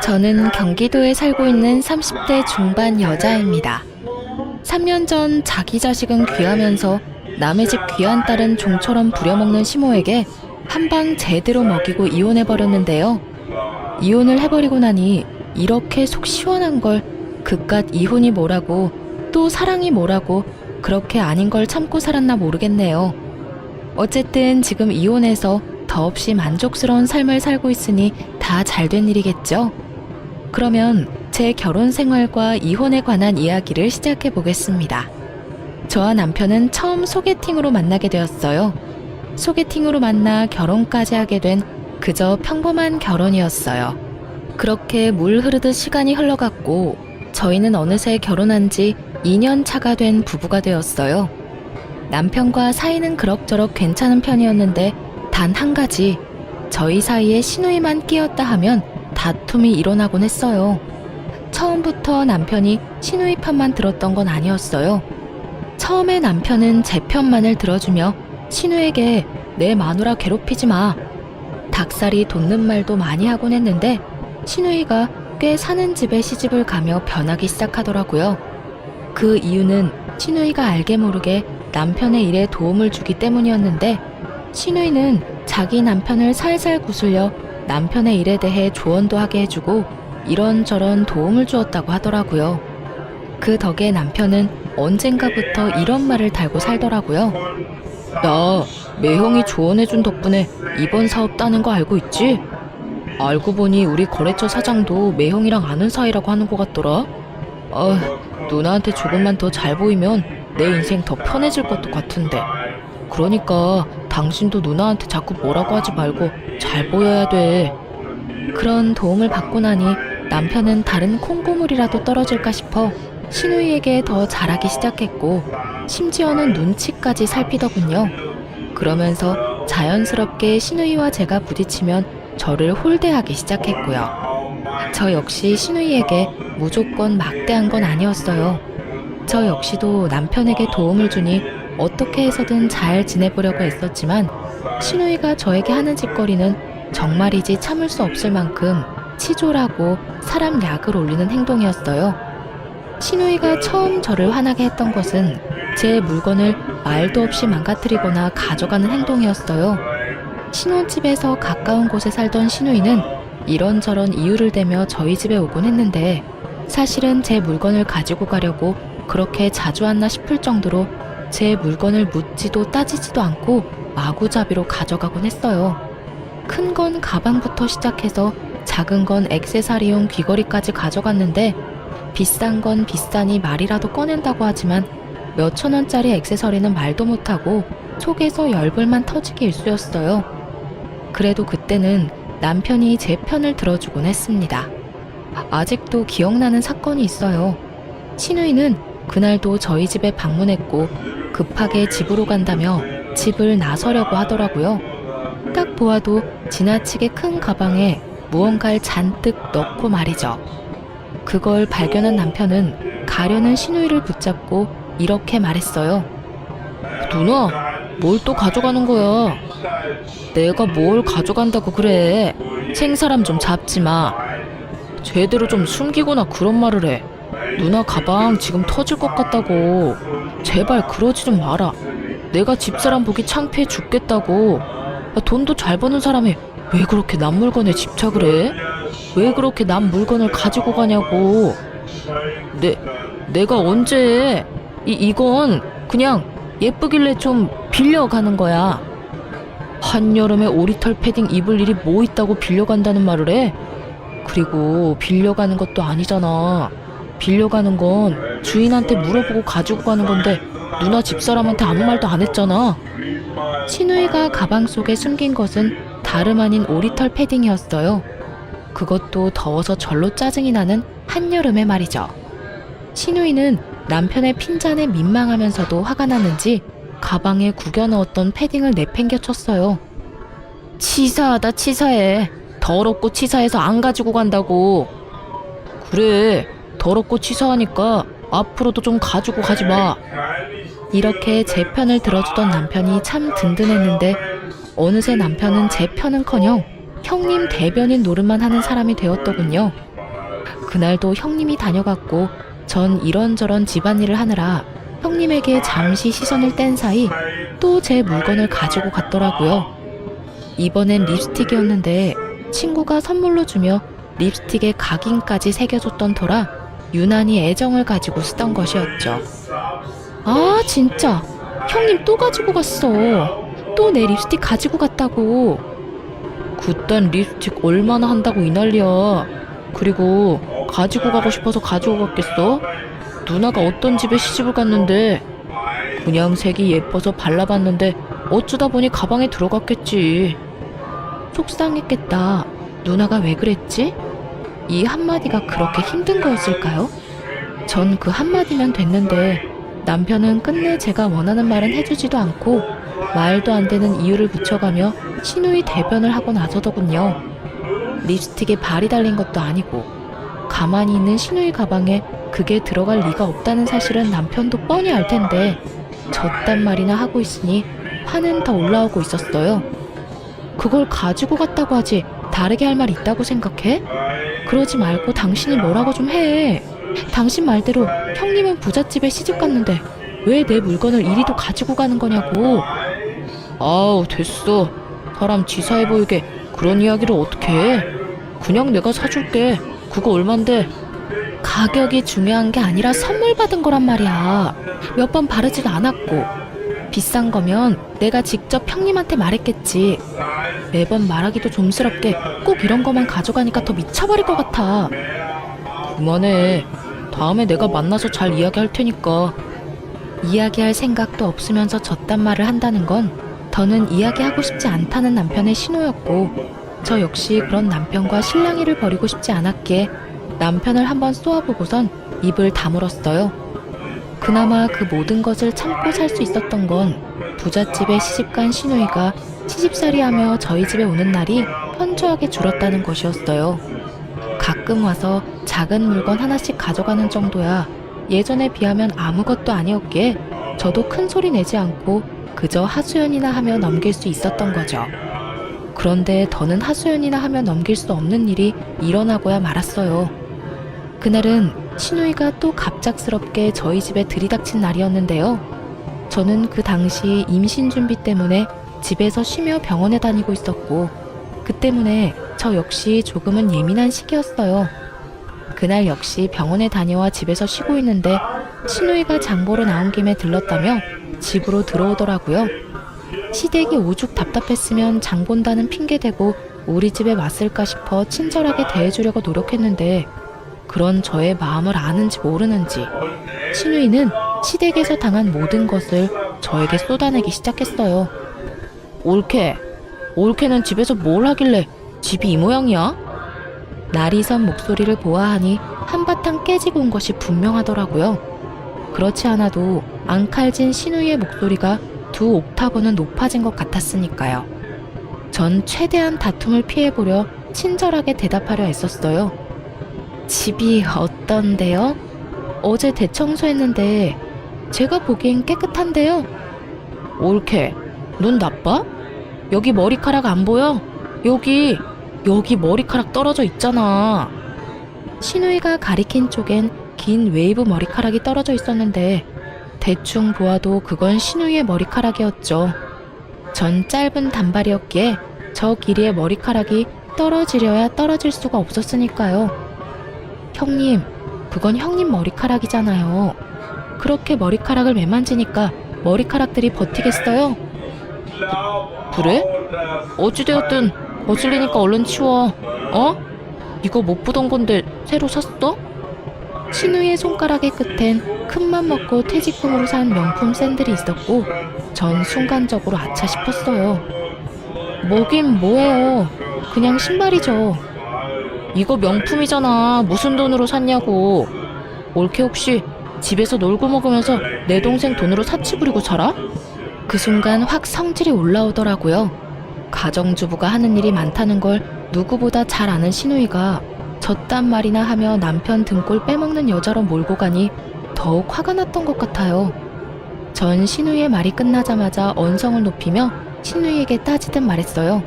저는 경기도에 살고 있는 30대 중반 여자입니다. 3년 전 자기 자식은 귀하면서 남의 집 귀한 딸은 종처럼 부려먹는 시모에게 한 방 제대로 먹이고 이혼해버렸는데요. 이혼을 해버리고 나니 이렇게 속 시원한 걸 그깟 이혼이 뭐라고 또 사랑이 뭐라고 그렇게 아닌 걸 참고 살았나 모르겠네요. 어쨌든 지금 이혼해서 더없이 만족스러운 삶을 살고 있으니 다 잘된 일이겠죠? 그러면 제 결혼 생활과 이혼에 관한 이야기를 시작해 보겠습니다. 저와 남편은 처음 소개팅으로 만나게 되었어요. 소개팅으로 만나 결혼까지 하게 된 그저 평범한 결혼이었어요. 그렇게 물 흐르듯 시간이 흘러갔고 저희는 어느새 결혼한 지 2년 차가 된 부부가 되었어요. 남편과 사이는 그럭저럭 괜찮은 편이었는데 단 한 가지, 저희 사이에 시누이만 끼었다 하면 다툼이 일어나곤 했어요. 처음부터 남편이 시누이 편만 들었던 건 아니었어요. 처음에 남편은 제 편만을 들어주며 시누에게 내 마누라 괴롭히지 마, 닭살이 돋는 말도 많이 하곤 했는데 시누이가 꽤 사는 집에 시집을 가며 변하기 시작하더라고요. 그 이유는 시누이가 알게 모르게 남편의 일에 도움을 주기 때문이었는데 시누이는 자기 남편을 살살 구슬려 남편의 일에 대해 조언도 하게 해주고 이런저런 도움을 주었다고 하더라고요. 그 덕에 남편은 언젠가부터 이런 말을 달고 살더라고요. 야, 매형이 조언해준 덕분에 이번 사업 따는 거 알고 있지? 알고 보니 우리 거래처 사장도 매형이랑 아는 사이라고 하는 것 같더라. 누나한테 조금만 더 잘 보이면 내 인생 더 편해질 것도 같은데. 그러니까 당신도 누나한테 자꾸 뭐라고 하지 말고 잘 보여야 돼. 그런 도움을 받고 나니 남편은 다른 콩고물이라도 떨어질까 싶어 시누이에게 더 잘하기 시작했고 심지어는 눈치까지 살피더군요. 그러면서 자연스럽게 시누이와 제가 부딪히면 저를 홀대하기 시작했고요. 저 역시 시누이에게 무조건 막대한 건 아니었어요. 저 역시도 남편에게 도움을 주니 어떻게 해서든 잘 지내보려고 했었지만 시누이가 저에게 하는 짓거리는 정말이지 참을 수 없을 만큼 치졸하고 사람 약을 올리는 행동이었어요. 시누이가 처음 저를 화나게 했던 것은 제 물건을 말도 없이 망가뜨리거나 가져가는 행동이었어요. 신혼집에서 가까운 곳에 살던 시누이는 이런저런 이유를 대며 저희 집에 오곤 했는데 사실은 제 물건을 가지고 가려고 그렇게 자주 왔나 싶을 정도로 제 물건을 묻지도 따지지도 않고 마구잡이로 가져가곤 했어요. 큰 건 가방부터 시작해서 작은 건 액세서리용 귀걸이까지 가져갔는데 비싼 건 비싸니 말이라도 꺼낸다고 하지만 몇천 원짜리 액세서리는 말도 못하고 속에서 열불만 터지기 일쑤였어요. 그래도 그때는 남편이 제 편을 들어주곤 했습니다. 아직도 기억나는 사건이 있어요. 시누이는 그날도 저희 집에 방문했고 급하게 집으로 간다며 집을 나서려고 하더라고요. 딱 보아도 지나치게 큰 가방에 무언가를 잔뜩 넣고 말이죠. 그걸 발견한 남편은 가려는 시누이를 붙잡고 이렇게 말했어요. 누나, 뭘 또 가져가는 거야? 내가 뭘 가져간다고 그래? 생사람 좀 잡지 마. 제대로 좀 숨기거나 그런 말을 해. 누나 가방 지금 터질 것 같다고. 제발 그러지 좀 마라. 내가 집사람 보기 창피해 죽겠다고. 돈도 잘 버는 사람이 왜 그렇게 남 물건에 집착을 해? 왜 그렇게 남 물건을 가지고 가냐고. 내가 언제 해? 이건 그냥 예쁘길래 좀 빌려가는 거야. 한여름에 오리털 패딩 입을 일이 뭐 있다고 빌려간다는 말을 해? 그리고 빌려가는 것도 아니잖아. 빌려가는 건 주인한테 물어보고 가지고 가는 건데 누나 집사람한테 아무 말도 안 했잖아. 시누이가 가방 속에 숨긴 것은 다름 아닌 오리털 패딩이었어요. 그것도 더워서 절로 짜증이 나는 한여름에 말이죠. 시누이는 남편의 핀잔에 민망하면서도 화가 나는지 가방에 구겨 넣었던 패딩을 내팽개쳤어요. 치사하다 치사해. 더럽고 치사해서 안 가지고 간다고. 그래, 더럽고 치사하니까 앞으로도 좀 가지고 가지 마. 이렇게 제 편을 들어주던 남편이 참 든든했는데 어느새 남편은 제 편은커녕 형님 대변인 노릇만 하는 사람이 되었더군요. 그날도 형님이 다녀갔고 전 이런저런 집안일을 하느라 형님에게 잠시 시선을 뗀 사이 또 제 물건을 가지고 갔더라고요. 이번엔 립스틱이었는데 친구가 선물로 주며 립스틱에 각인까지 새겨줬던 터라 유난히 애정을 가지고 쓰던 것이었죠. 아 진짜 형님 또 가지고 갔어. 또 내 립스틱 가지고 갔다고. 그딴 립스틱 얼마나 한다고 이 난리야. 그리고 가지고 가고 싶어서 가지고 갔겠어? 누나가 어떤 집에 시집을 갔는데 그냥 색이 예뻐서 발라봤는데 어쩌다 보니 가방에 들어갔겠지. 속상했겠다. 누나가 왜 그랬지? 이 한마디가 그렇게 힘든 거였을까요? 전 그 한마디면 됐는데 남편은 끝내 제가 원하는 말은 해주지도 않고 말도 안 되는 이유를 붙여가며 시누이 대변을 하고 나서더군요. 립스틱에 발이 달린 것도 아니고 가만히 있는 시누이 가방에 그게 들어갈 리가 없다는 사실은 남편도 뻔히 알 텐데 저딴 말이나 하고 있으니 화는 더 올라오고 있었어요. 그걸 가지고 갔다고 하지 다르게 할 말 있다고 생각해? 그러지 말고 당신이 뭐라고 좀 해. 당신 말대로 형님은 부잣집에 시집 갔는데 왜 내 물건을 이리도 가지고 가는 거냐고. 아우 됐어. 사람 치사해 보이게 그런 이야기를 어떻게 해. 그냥 내가 사줄게. 그거 얼만데. 가격이 중요한 게 아니라 선물 받은 거란 말이야. 몇 번 바르지도 않았고. 비싼 거면 내가 직접 형님한테 말했겠지. 매번 말하기도 좀스럽게 꼭 이런 거만 가져가니까 더 미쳐버릴 것 같아. 그만해. 다음에 내가 만나서 잘 이야기할 테니까. 이야기할 생각도 없으면서 저딴 말을 한다는 건 더는 이야기하고 싶지 않다는 남편의 신호였고 저 역시 그런 남편과 실랑이를 벌이고 싶지 않았기에 남편을 한번 쏘아보고선 입을 다물었어요. 그나마 그 모든 것을 참고 살 수 있었던 건 부잣집에 시집간 시누이가 시집살이하며 저희 집에 오는 날이 현저하게 줄었다는 것이었어요. 가끔 와서 작은 물건 하나씩 가져가는 정도야 예전에 비하면 아무것도 아니었기에 저도 큰 소리 내지 않고 그저 하소연이나 하며 넘길 수 있었던 거죠. 그런데 더는 하소연이나 하며 넘길 수 없는 일이 일어나고야 말았어요. 그날은 시누이가 또 갑작스럽게 저희 집에 들이닥친 날이었는데요. 저는 그 당시 임신 준비 때문에 집에서 쉬며 병원에 다니고 있었고 그 때문에 저 역시 조금은 예민한 시기였어요. 그날 역시 병원에 다녀와 집에서 쉬고 있는데 시누이가 장보러 나온 김에 들렀다며 집으로 들어오더라고요. 시댁이 오죽 답답했으면 장 본다는 핑계대고 우리 집에 왔을까 싶어 친절하게 대해주려고 노력했는데 그런 저의 마음을 아는지 모르는지 시누이는 시댁에서 당한 모든 것을 저에게 쏟아내기 시작했어요. 올케는 집에서 뭘 하길래 집이 이 모양이야? 날이 선 목소리를 보아하니 한바탕 깨지고 온 것이 분명하더라고요. 그렇지 않아도 앙칼진 시누이의 목소리가 2 옥타브는 높아진 것 같았으니까요. 전 최대한 다툼을 피해보려 친절하게 대답하려 애썼어요. 집이 어떤데요? 어제 대청소했는데 제가 보기엔 깨끗한데요. 올케, 눈 나빠? 여기 머리카락 안 보여? 여기 머리카락 떨어져 있잖아. 시누이가 가리킨 쪽엔 긴 웨이브 머리카락이 떨어져 있었는데 대충 보아도 그건 시누이의 머리카락이었죠. 전 짧은 단발이었기에 저 길이의 머리카락이 떨어지려야 떨어질 수가 없었으니까요. 형님, 그건 형님 머리카락이잖아요. 그렇게 머리카락을 매만지니까 머리카락들이 버티겠어요? 그래? 어찌되었든 거슬리니까 얼른 치워. 이거 못 보던 건데 새로 샀어? 시누이의 손가락의 끝엔 큰맘 먹고 퇴직금으로 산 명품 샌들이 있었고 전 순간적으로 아차 싶었어요. 뭐긴 뭐예요. 그냥 신발이죠. 이거 명품이잖아. 무슨 돈으로 샀냐고. 올케 혹시 집에서 놀고 먹으면서 내 동생 돈으로 사치 부리고 살아? 그 순간 확 성질이 올라오더라고요. 가정주부가 하는 일이 많다는 걸 누구보다 잘 아는 시누이가 저딴 말이나 하며 남편 등골 빼먹는 여자로 몰고 가니 더욱 화가 났던 것 같아요. 전 시누이의 말이 끝나자마자 언성을 높이며 시누이에게 따지듯 말했어요.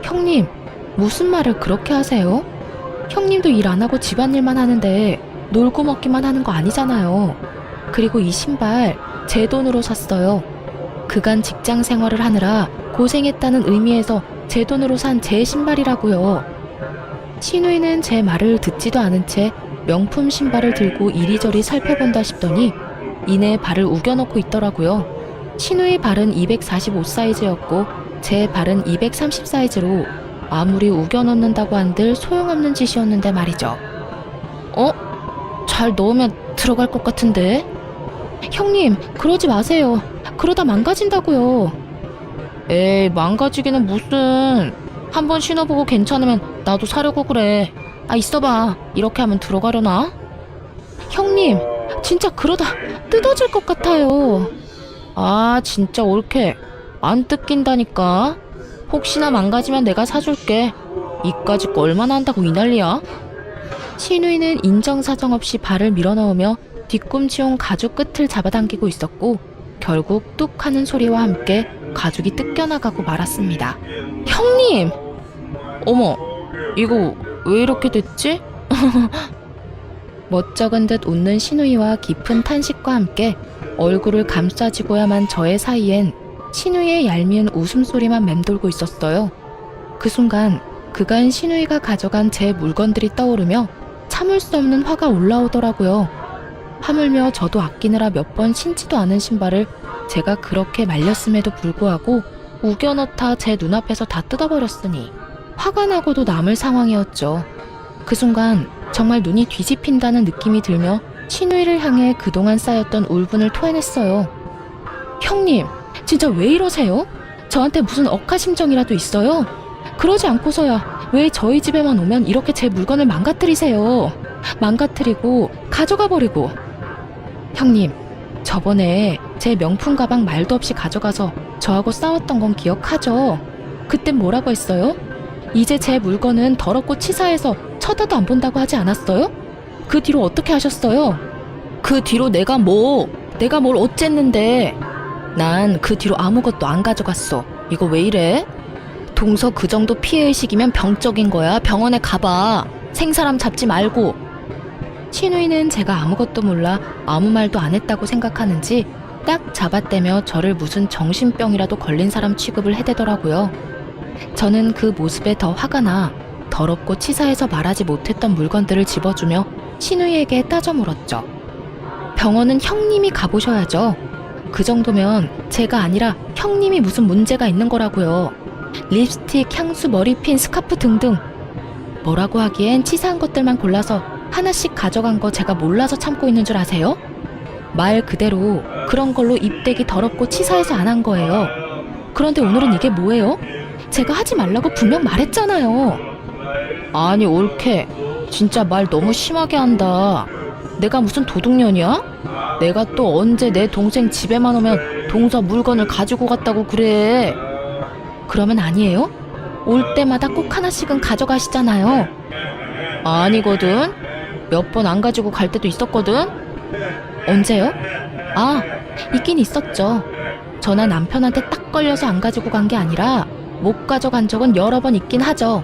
형님, 무슨 말을 그렇게 하세요? 형님도 일 안 하고 집안일만 하는데 놀고 먹기만 하는 거 아니잖아요. 그리고 이 신발 제 돈으로 샀어요. 그간 직장 생활을 하느라 고생했다는 의미에서 제 돈으로 산 제 신발이라고요. 신우이는 제 말을 듣지도 않은 채 명품 신발을 들고 이리저리 살펴본다 싶더니 이내 발을 우겨넣고 있더라고요. 신우이 발은 245 사이즈였고 제 발은 230 사이즈로 아무리 우겨넣는다고 한들 소용없는 짓이었는데 말이죠. 잘 넣으면 들어갈 것 같은데? 형님, 그러지 마세요. 그러다 망가진다고요. 에이, 망가지기는 무슨. 한번 신어보고 괜찮으면 나도 사려고 그래. 있어봐. 이렇게 하면 들어가려나? 형님, 진짜 그러다 뜯어질 것 같아요. 진짜 옳게. 안 뜯긴다니까. 혹시나 망가지면 내가 사줄게. 이까짓 거 얼마나 한다고 이 난리야? 신우이는 인정사정 없이 발을 밀어넣으며 뒤꿈치용 가죽 끝을 잡아당기고 있었고 결국 뚝 하는 소리와 함께 가죽이 뜯겨나가고 말았습니다. 형님! 어머, 이거 왜 이렇게 됐지? 멋쩍은 듯 웃는 신우이와 깊은 탄식과 함께 얼굴을 감싸지고야만 저의 사이엔 신우이의 얄미운 웃음소리만 맴돌고 있었어요. 그 순간 그간 신우이가 가져간 제 물건들이 떠오르며 참을 수 없는 화가 올라오더라고요. 하물며 저도 아끼느라 몇 번 신지도 않은 신발을 제가 그렇게 말렸음에도 불구하고 우겨넣다 제 눈앞에서 다 뜯어버렸으니 화가 나고도 남을 상황이었죠. 그 순간 정말 눈이 뒤집힌다는 느낌이 들며 신우이를 향해 그동안 쌓였던 울분을 토해냈어요. 형님, 진짜 왜 이러세요? 저한테 무슨 억하심정이라도 있어요? 그러지 않고서야 왜 저희 집에만 오면 이렇게 제 물건을 망가뜨리세요? 망가뜨리고 가져가 버리고. 형님, 저번에 제 명품 가방 말도 없이 가져가서 저하고 싸웠던 건 기억하죠? 그땐 뭐라고 했어요? 이제 제 물건은 더럽고 치사해서 쳐다도 안 본다고 하지 않았어요? 그 뒤로 어떻게 하셨어요? 그 뒤로 내가 뭘 어쨌는데. 난 그 뒤로 아무것도 안 가져갔어. 이거 왜 이래? 동서 그 정도 피해의식이면 병적인 거야. 병원에 가봐. 생사람 잡지 말고. 신우이는 제가 아무것도 몰라 아무 말도 안 했다고 생각하는지 딱 잡아떼며 저를 무슨 정신병이라도 걸린 사람 취급을 해대더라고요. 저는 그 모습에 더 화가 나 더럽고 치사해서 말하지 못했던 물건들을 집어주며 신우이에게 따져 물었죠. 병원은 형님이 가보셔야죠. 그 정도면 제가 아니라 형님이 무슨 문제가 있는 거라고요. 립스틱, 향수, 머리핀, 스카프 등등. 뭐라고 하기엔 치사한 것들만 골라서 하나씩 가져간 거 제가 몰라서 참고 있는 줄 아세요? 말 그대로 그런 걸로 입대기 더럽고 치사해서 안 한 거예요. 그런데 오늘은 이게 뭐예요? 제가 하지 말라고 분명 말했잖아요. 아니, 옳게. 진짜 말 너무 심하게 한다. 내가 무슨 도둑년이야? 내가 또 언제 내 동생 집에만 오면 동서 물건을 가지고 갔다고 그래. 그러면 아니에요? 올 때마다 꼭 하나씩은 가져가시잖아요. 아니거든. 몇 번 안 가지고 갈 때도 있었거든. 언제요? 있긴 있었죠. 저나 남편한테 딱 걸려서 안 가지고 간 게 아니라 못 가져간 적은 여러 번 있긴 하죠.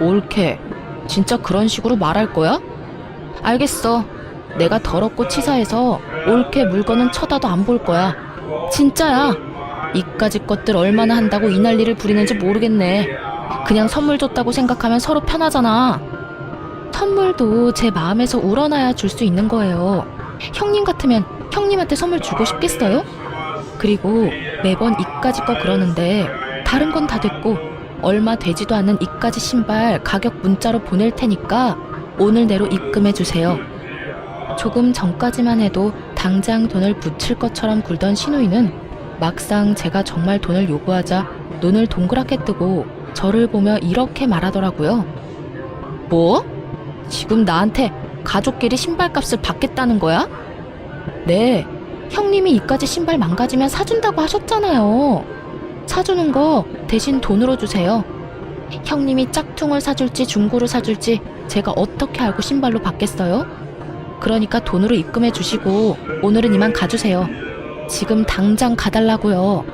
옳게. 진짜 그런 식으로 말할 거야? 알겠어. 내가 더럽고 치사해서 옳게 물건은 쳐다도 안 볼 거야. 진짜야. 이까짓 것들 얼마나 한다고 이 난리를 부리는지 모르겠네. 그냥 선물 줬다고 생각하면 서로 편하잖아. 선물도 제 마음에서 우러나야 줄 수 있는 거예요. 형님 같으면 형님한테 선물 주고 싶겠어요? 그리고 매번 이까짓 거 그러는데 다른 건 다 됐고 얼마 되지도 않는 이까짓 신발 가격 문자로 보낼 테니까 오늘 내로 입금해 주세요. 조금 전까지만 해도 당장 돈을 붙일 것처럼 굴던 신우이는 막상 제가 정말 돈을 요구하자 눈을 동그랗게 뜨고 저를 보며 이렇게 말하더라고요. 뭐? 지금 나한테 가족끼리 신발값을 받겠다는 거야? 네, 형님이 이까지 신발 망가지면 사준다고 하셨잖아요. 사주는 거 대신 돈으로 주세요. 형님이 짝퉁을 사줄지 중고를 사줄지 제가 어떻게 알고 신발로 받겠어요? 그러니까 돈으로 입금해 주시고 오늘은 이만 가주세요. 지금 당장 가달라고요.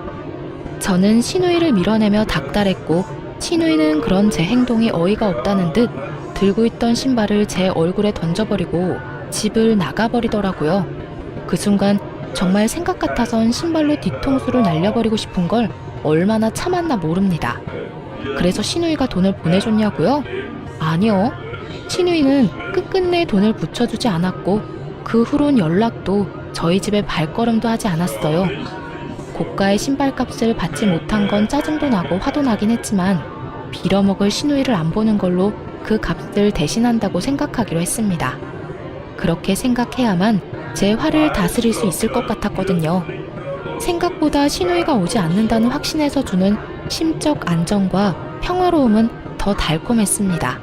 저는 신우이를 밀어내며 닥달했고 신우이는 그런 제 행동이 어이가 없다는 듯 들고 있던 신발을 제 얼굴에 던져버리고 집을 나가버리더라고요. 그 순간 정말 생각 같아선 신발로 뒤통수를 날려버리고 싶은 걸 얼마나 참았나 모릅니다. 그래서 신우이가 돈을 보내줬냐고요? 아니요. 신우이는 끝끝내 돈을 붙여주지 않았고 그 후론 연락도 저희 집에 발걸음도 하지 않았어요. 고가의 신발값을 받지 못한 건 짜증도 나고 화도 나긴 했지만 빌어먹을 신우이를 안 보는 걸로 그 값을 대신한다고 생각하기로 했습니다. 그렇게 생각해야만 제 화를 다스릴 수 있을 것 같았거든요. 생각보다 신우이가 오지 않는다는 확신에서 주는 심적 안정과 평화로움은 더 달콤했습니다.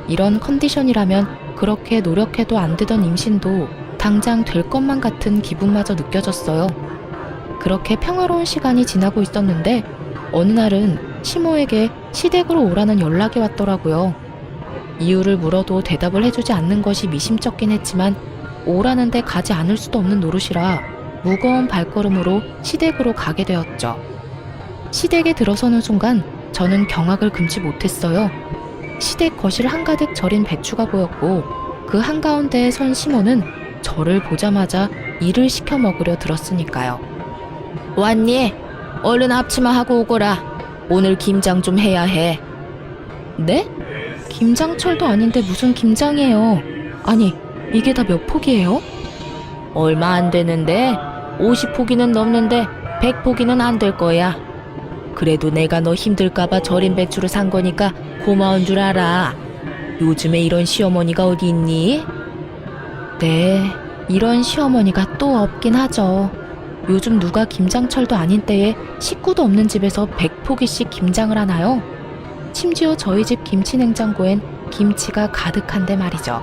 이런 컨디션이라면 그렇게 노력해도 안 되던 임신도 당장 될 것만 같은 기분마저 느껴졌어요. 그렇게 평화로운 시간이 지나고 있었는데 어느 날은 시모에게 시댁으로 오라는 연락이 왔더라고요. 이유를 물어도 대답을 해주지 않는 것이 미심쩍긴 했지만 오라는데 가지 않을 수도 없는 노릇이라 무거운 발걸음으로 시댁으로 가게 되었죠. 시댁에 들어서는 순간 저는 경악을 금치 못했어요. 시댁 거실 한가득 절인 배추가 보였고 그 한가운데에 선 시모는 저를 보자마자 일을 시켜 먹으려 들었으니까요. 왔니? 얼른 앞치마 하고 오거라. 오늘 김장 좀 해야 해. 네? 김장철도 아닌데 무슨 김장이에요. 아니, 이게 다 몇 포기예요? 얼마 안 되는데 50포기는 넘는데 100포기는 안 될 거야. 그래도 내가 너 힘들까봐 절인 배추를 산 거니까 고마운 줄 알아. 요즘에 이런 시어머니가 어디 있니? 네, 이런 시어머니가 또 없긴 하죠. 요즘 누가 김장철도 아닌 때에 식구도 없는 집에서 100포기씩 김장을 하나요? 심지어 저희 집 김치냉장고엔 김치가 가득한데 말이죠.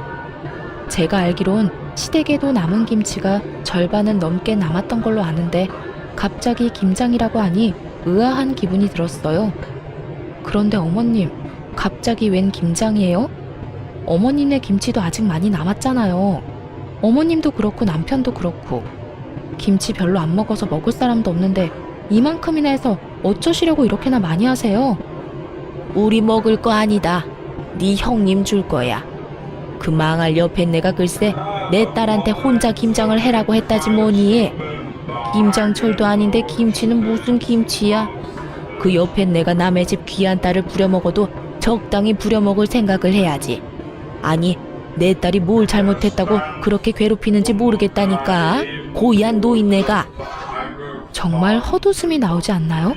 제가 알기론 시댁에도 남은 김치가 절반은 넘게 남았던 걸로 아는데 갑자기 김장이라고 하니 의아한 기분이 들었어요. 그런데 어머님, 갑자기 웬 김장이에요? 어머님네 김치도 아직 많이 남았잖아요. 어머님도 그렇고 남편도 그렇고. 김치 별로 안 먹어서 먹을 사람도 없는데 이만큼이나 해서 어쩌시려고 이렇게나 많이 하세요? 우리 먹을 거 아니다. 네 형님 줄 거야. 그 망할 옆에 내가 글쎄 내 딸한테 혼자 김장을 해라고 했다지 뭐니. 김장철도 아닌데 김치는 무슨 김치야. 그 옆에 내가 남의 집 귀한 딸을 부려먹어도 적당히 부려먹을 생각을 해야지. 아니, 내 딸이 뭘 잘못했다고 그렇게 괴롭히는지 모르겠다니까. 고이한 노인네가. 정말 헛웃음이 나오지 않나요?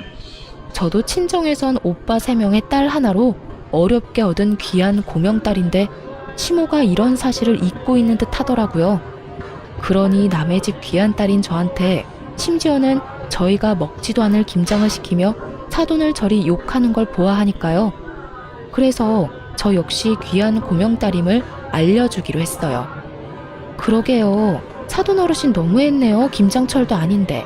저도 친정에선 오빠 3명의 딸 하나로 어렵게 얻은 귀한 고명딸인데 시모가 이런 사실을 잊고 있는 듯 하더라고요. 그러니 남의 집 귀한 딸인 저한테 심지어는 저희가 먹지도 않을 김장을 시키며 사돈을 저리 욕하는 걸 보아하니까요. 그래서 저 역시 귀한 고명딸임을 알려주기로 했어요. 그러게요. 사돈 어르신 너무했네요. 김장철도 아닌데.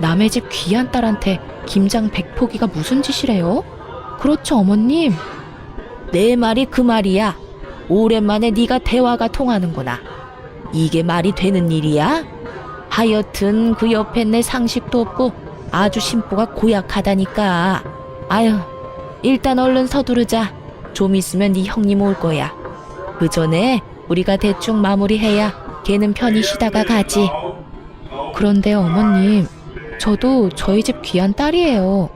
남의 집 귀한 딸한테 김장 100포기가 무슨 짓이래요? 그렇죠, 어머님? 내 말이 그 말이야. 오랜만에 네가 대화가 통하는구나. 이게 말이 되는 일이야? 하여튼 그 옆에 내 상식도 없고 아주 심보가 고약하다니까. 아유, 일단 얼른 서두르자. 좀 있으면 네 형님 올 거야. 그 전에 우리가 대충 마무리해야 걔는 편히 쉬다가 가지. 그런데 어머님, 저도 저희 집 귀한 딸이에요.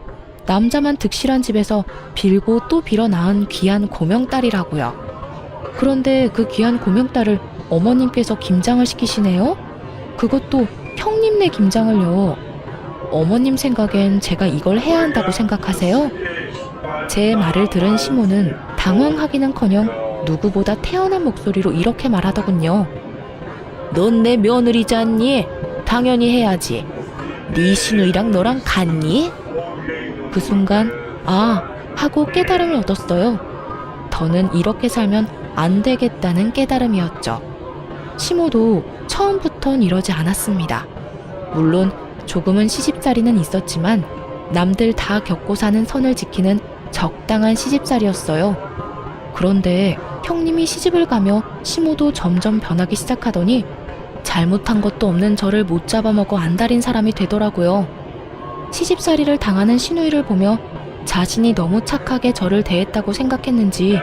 남자만 득실한 집에서 빌고 또 빌어 낳은 귀한 고명딸이라고요. 그런데 그 귀한 고명딸을 어머님께서 김장을 시키시네요? 그것도 형님네 김장을요. 어머님 생각엔 제가 이걸 해야 한다고 생각하세요? 제 말을 들은 시모는 당황하기는커녕 누구보다 태어난 목소리로 이렇게 말하더군요. 넌 내 며느리잖니? 당연히 해야지. 네 시누이랑 너랑 같니? 그 순간 아 하고 깨달음을 얻었어요. 더는 이렇게 살면 안 되겠다는 깨달음이었죠. 시모도 처음부턴 이러지 않았습니다. 물론 조금은 시집살이는 있었지만 남들 다 겪고 사는 선을 지키는 적당한 시집살이였어요. 그런데 형님이 시집을 가며 시모도 점점 변하기 시작하더니 잘못한 것도 없는 저를 못 잡아먹어 안달인 사람이 되더라고요. 시집살이를 당하는 시누이를 보며 자신이 너무 착하게 저를 대했다고 생각했는지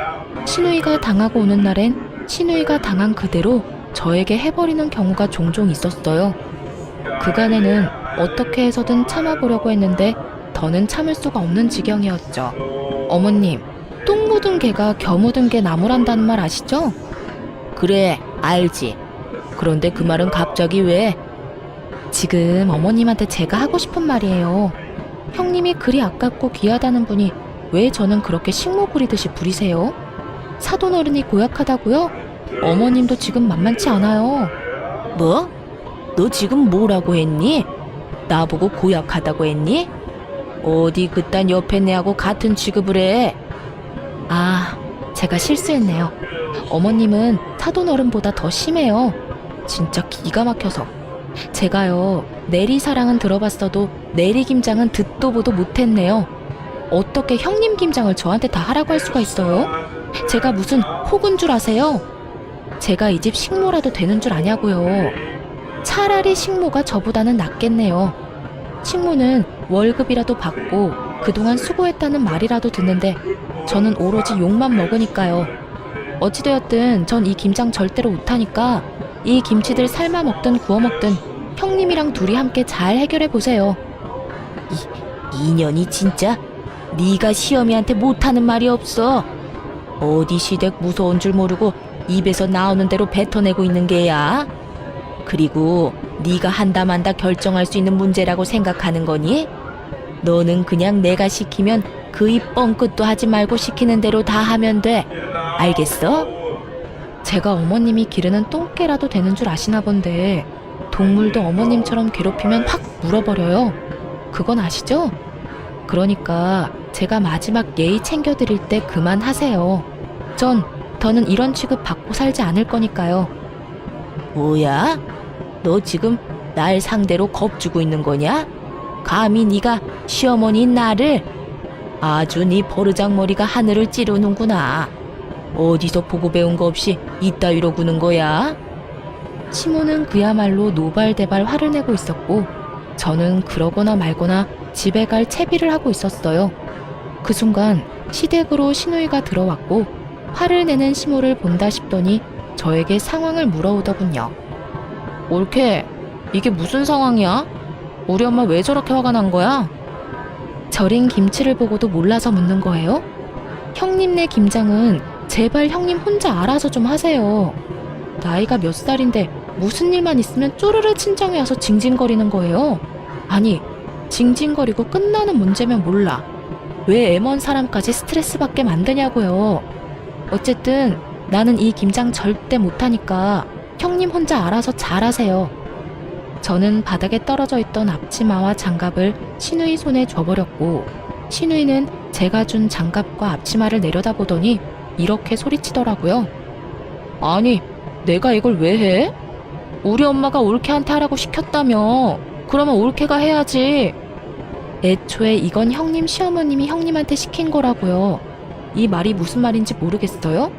신우이가 당하고 오는 날엔 신우이가 당한 그대로 저에게 해버리는 경우가 종종 있었어요. 그간에는 어떻게 해서든 참아보려고 했는데 더는 참을 수가 없는 지경이었죠. 어머님, 똥 묻은 개가 겨 묻은 개 나무란다는 말 아시죠? 그래, 알지. 그런데 그 말은 갑자기 왜? 지금 어머님한테 제가 하고 싶은 말이에요. 형님이 그리 아깝고 귀하다는 분이 왜 저는 그렇게 식모 부리듯이 부리세요? 사돈어른이 고약하다고요? 어머님도 지금 만만치 않아요. 뭐? 너 지금 뭐라고 했니? 나보고 고약하다고 했니? 어디 그딴 옆에 내하고 같은 취급을 해? 아, 제가 실수했네요. 어머님은 사돈어른보다 더 심해요. 진짜 기가 막혀서. 제가요, 내리사랑은 들어봤어도 내리김장은 듣도 보도 못했네요. 어떻게 형님 김장을 저한테 다 하라고 할 수가 있어요? 제가 무슨 혹은 줄 아세요? 제가 이 집 식모라도 되는 줄 아냐고요. 차라리 식모가 저보다는 낫겠네요. 식모는 월급이라도 받고 그동안 수고했다는 말이라도 듣는데 저는 오로지 욕만 먹으니까요. 어찌되었든 전 이 김장 절대로 못하니까 이 김치들 삶아 먹든 구워 먹든 형님이랑 둘이 함께 잘 해결해 보세요. 이년이 진짜 네가 시어미한테 못하는 말이 없어. 어디 시댁 무서운 줄 모르고 입에서 나오는 대로 뱉어내고 있는 게야. 그리고 네가 한다 만다 결정할 수 있는 문제라고 생각하는 거니? 너는 그냥 내가 시키면 그 입 뻥끗도 하지 말고 시키는 대로 다 하면 돼. 알겠어? 제가 어머님이 기르는 똥개라도 되는 줄 아시나 본데 동물도 어머님처럼 괴롭히면 확 물어버려요. 그건 아시죠? 그러니까 제가 마지막 예의 챙겨드릴 때 그만하세요. 전 더는 이런 취급 받고 살지 않을 거니까요. 뭐야? 너 지금 날 상대로 겁주고 있는 거냐? 감히 네가 시어머니인 나를? 아주 네 버르장머리가 하늘을 찌르는구나. 어디서 보고 배운 거 없이 이따위로 구는 거야? 시모는 그야말로 노발대발 화를 내고 있었고 저는 그러거나 말거나 집에 갈 채비를 하고 있었어요. 그 순간 시댁으로 시누이가 들어왔고 화를 내는 시모를 본다 싶더니 저에게 상황을 물어오더군요. 올케, 이게 무슨 상황이야? 우리 엄마 왜 저렇게 화가 난 거야? 절인 김치를 보고도 몰라서 묻는 거예요? 형님네 김장은 제발 형님 혼자 알아서 좀 하세요. 나이가 몇 살인데 무슨 일만 있으면 쪼르르 친정에 와서 징징거리는 거예요. 아니, 징징거리고 끝나는 문제면 몰라. 왜 애먼 사람까지 스트레스 받게 만드냐고요. 어쨌든 나는 이 김장 절대 못하니까 형님 혼자 알아서 잘하세요. 저는 바닥에 떨어져 있던 앞치마와 장갑을 시누이 손에 줘버렸고 시누이는 제가 준 장갑과 앞치마를 내려다보더니 이렇게 소리치더라고요. 아니, 내가 이걸 왜 해? 우리 엄마가 올케한테 하라고 시켰다며. 그러면 올케가 해야지. 애초에 이건 형님 시어머님이 형님한테 시킨 거라고요. 이 말이 무슨 말인지 모르겠어요?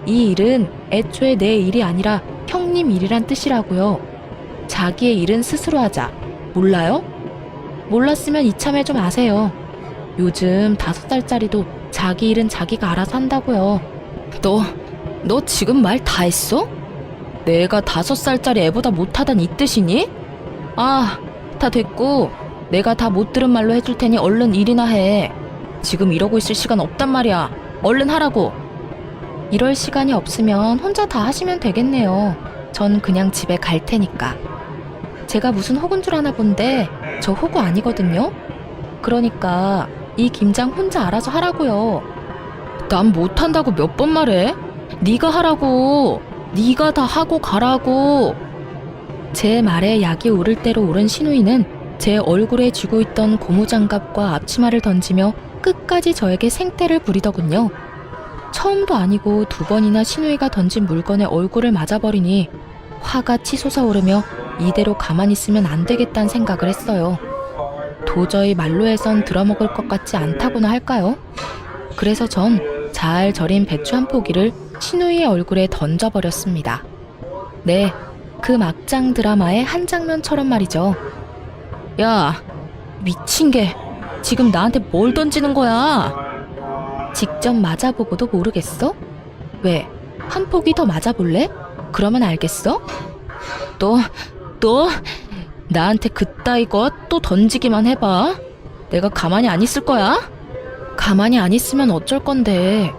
이 일은 애초에 내 일이 아니라 형님 일이란 뜻이라고요. 자기의 일은 스스로 하자. 몰라요? 몰랐으면 이참에 좀 아세요. 요즘 5살짜리도 자기 일은 자기가 알아서 한다고요. 너 지금 말 다 했어? 내가 5살짜리 애보다 못하단 이 뜻이니? 아, 다 됐고 내가 다 못 들은 말로 해줄 테니 얼른 일이나 해. 지금 이러고 있을 시간 없단 말이야. 얼른 하라고. 이럴 시간이 없으면 혼자 다 하시면 되겠네요. 전 그냥 집에 갈 테니까. 제가 무슨 호구인 줄 아나 본데 저 호구 아니거든요. 그러니까 이 김장 혼자 알아서 하라고요. 난 못한다고 몇 번 말해? 네가 하라고. 네가 다 하고 가라고. 제 말에 약이 오를 대로 오른 시누이는 제 얼굴에 쥐고 있던 고무장갑과 앞치마를 던지며 끝까지 저에게 생떼를 부리더군요. 처음도 아니고 2번이나 시누이가 던진 물건에 얼굴을 맞아버리니 화가 치솟아오르며 이대로 가만히 있으면 안 되겠다는 생각을 했어요. 도저히 말로 해선 들어먹을 것 같지 않다고나 할까요? 그래서 전 잘 절인 배추 한 포기를 시누이의 얼굴에 던져버렸습니다. 네, 그 막장 드라마의 한 장면처럼 말이죠. 야, 미친 게 지금 나한테 뭘 던지는 거야? 직접 맞아보고도 모르겠어? 왜? 한 포기 더 맞아볼래? 그러면 알겠어? 너 나한테 그따위 것 또 던지기만 해봐. 내가 가만히 안 있을 거야? 가만히 안 있으면 어쩔 건데.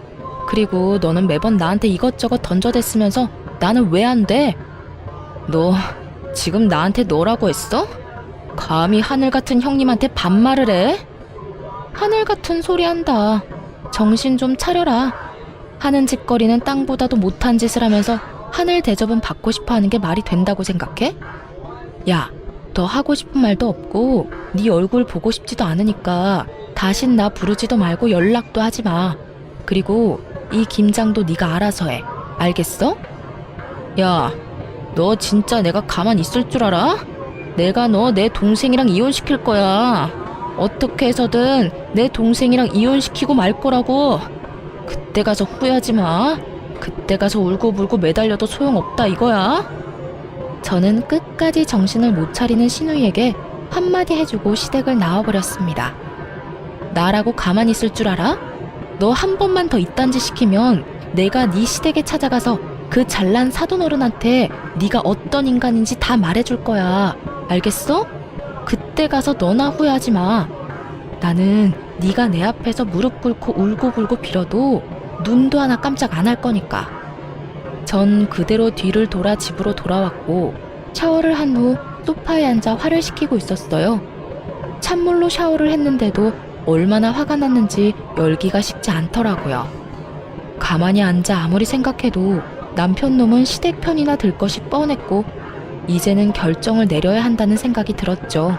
그리고 너는 매번 나한테 이것저것 던져댔으면서 나는 왜 안 돼? 너 지금 나한테 너라고 했어? 감히 하늘 같은 형님한테 반말을 해? 하늘 같은 소리 한다. 정신 좀 차려라. 하는 짓거리는 땅보다도 못한 짓을 하면서 하늘 대접은 받고 싶어 하는 게 말이 된다고 생각해? 야, 너 하고 싶은 말도 없고 네 얼굴 보고 싶지도 않으니까 다신 나 부르지도 말고 연락도 하지 마. 그리고 이 김장도 네가 알아서 해. 알겠어? 야, 너 진짜 내가 가만 있을 줄 알아? 내가 너 내 동생이랑 이혼시킬 거야. 어떻게 해서든 내 동생이랑 이혼시키고 말 거라고. 그때 가서 후회하지 마. 그때 가서 울고불고 매달려도 소용없다 이거야. 저는 끝까지 정신을 못 차리는 신우이에게 한마디 해주고 시댁을 나와버렸습니다. 나라고 가만히 있을 줄 알아? 너 한 번만 더 이딴 짓 시키면 내가 네 시댁에 찾아가서 그 잘난 사돈어른한테 네가 어떤 인간인지 다 말해줄 거야. 알겠어? 그때 가서 너나 후회하지 마. 나는 네가 내 앞에서 무릎 꿇고 울고불고 빌어도 눈도 하나 깜짝 안 할 거니까. 전 그대로 뒤를 돌아 집으로 돌아왔고 샤워를 한 후 소파에 앉아 화를 식히고 있었어요. 찬물로 샤워를 했는데도 얼마나 화가 났는지 열기가 식지 않더라고요. 가만히 앉아 아무리 생각해도 남편 놈은 시댁 편이나 들 것이 뻔했고 이제는 결정을 내려야 한다는 생각이 들었죠.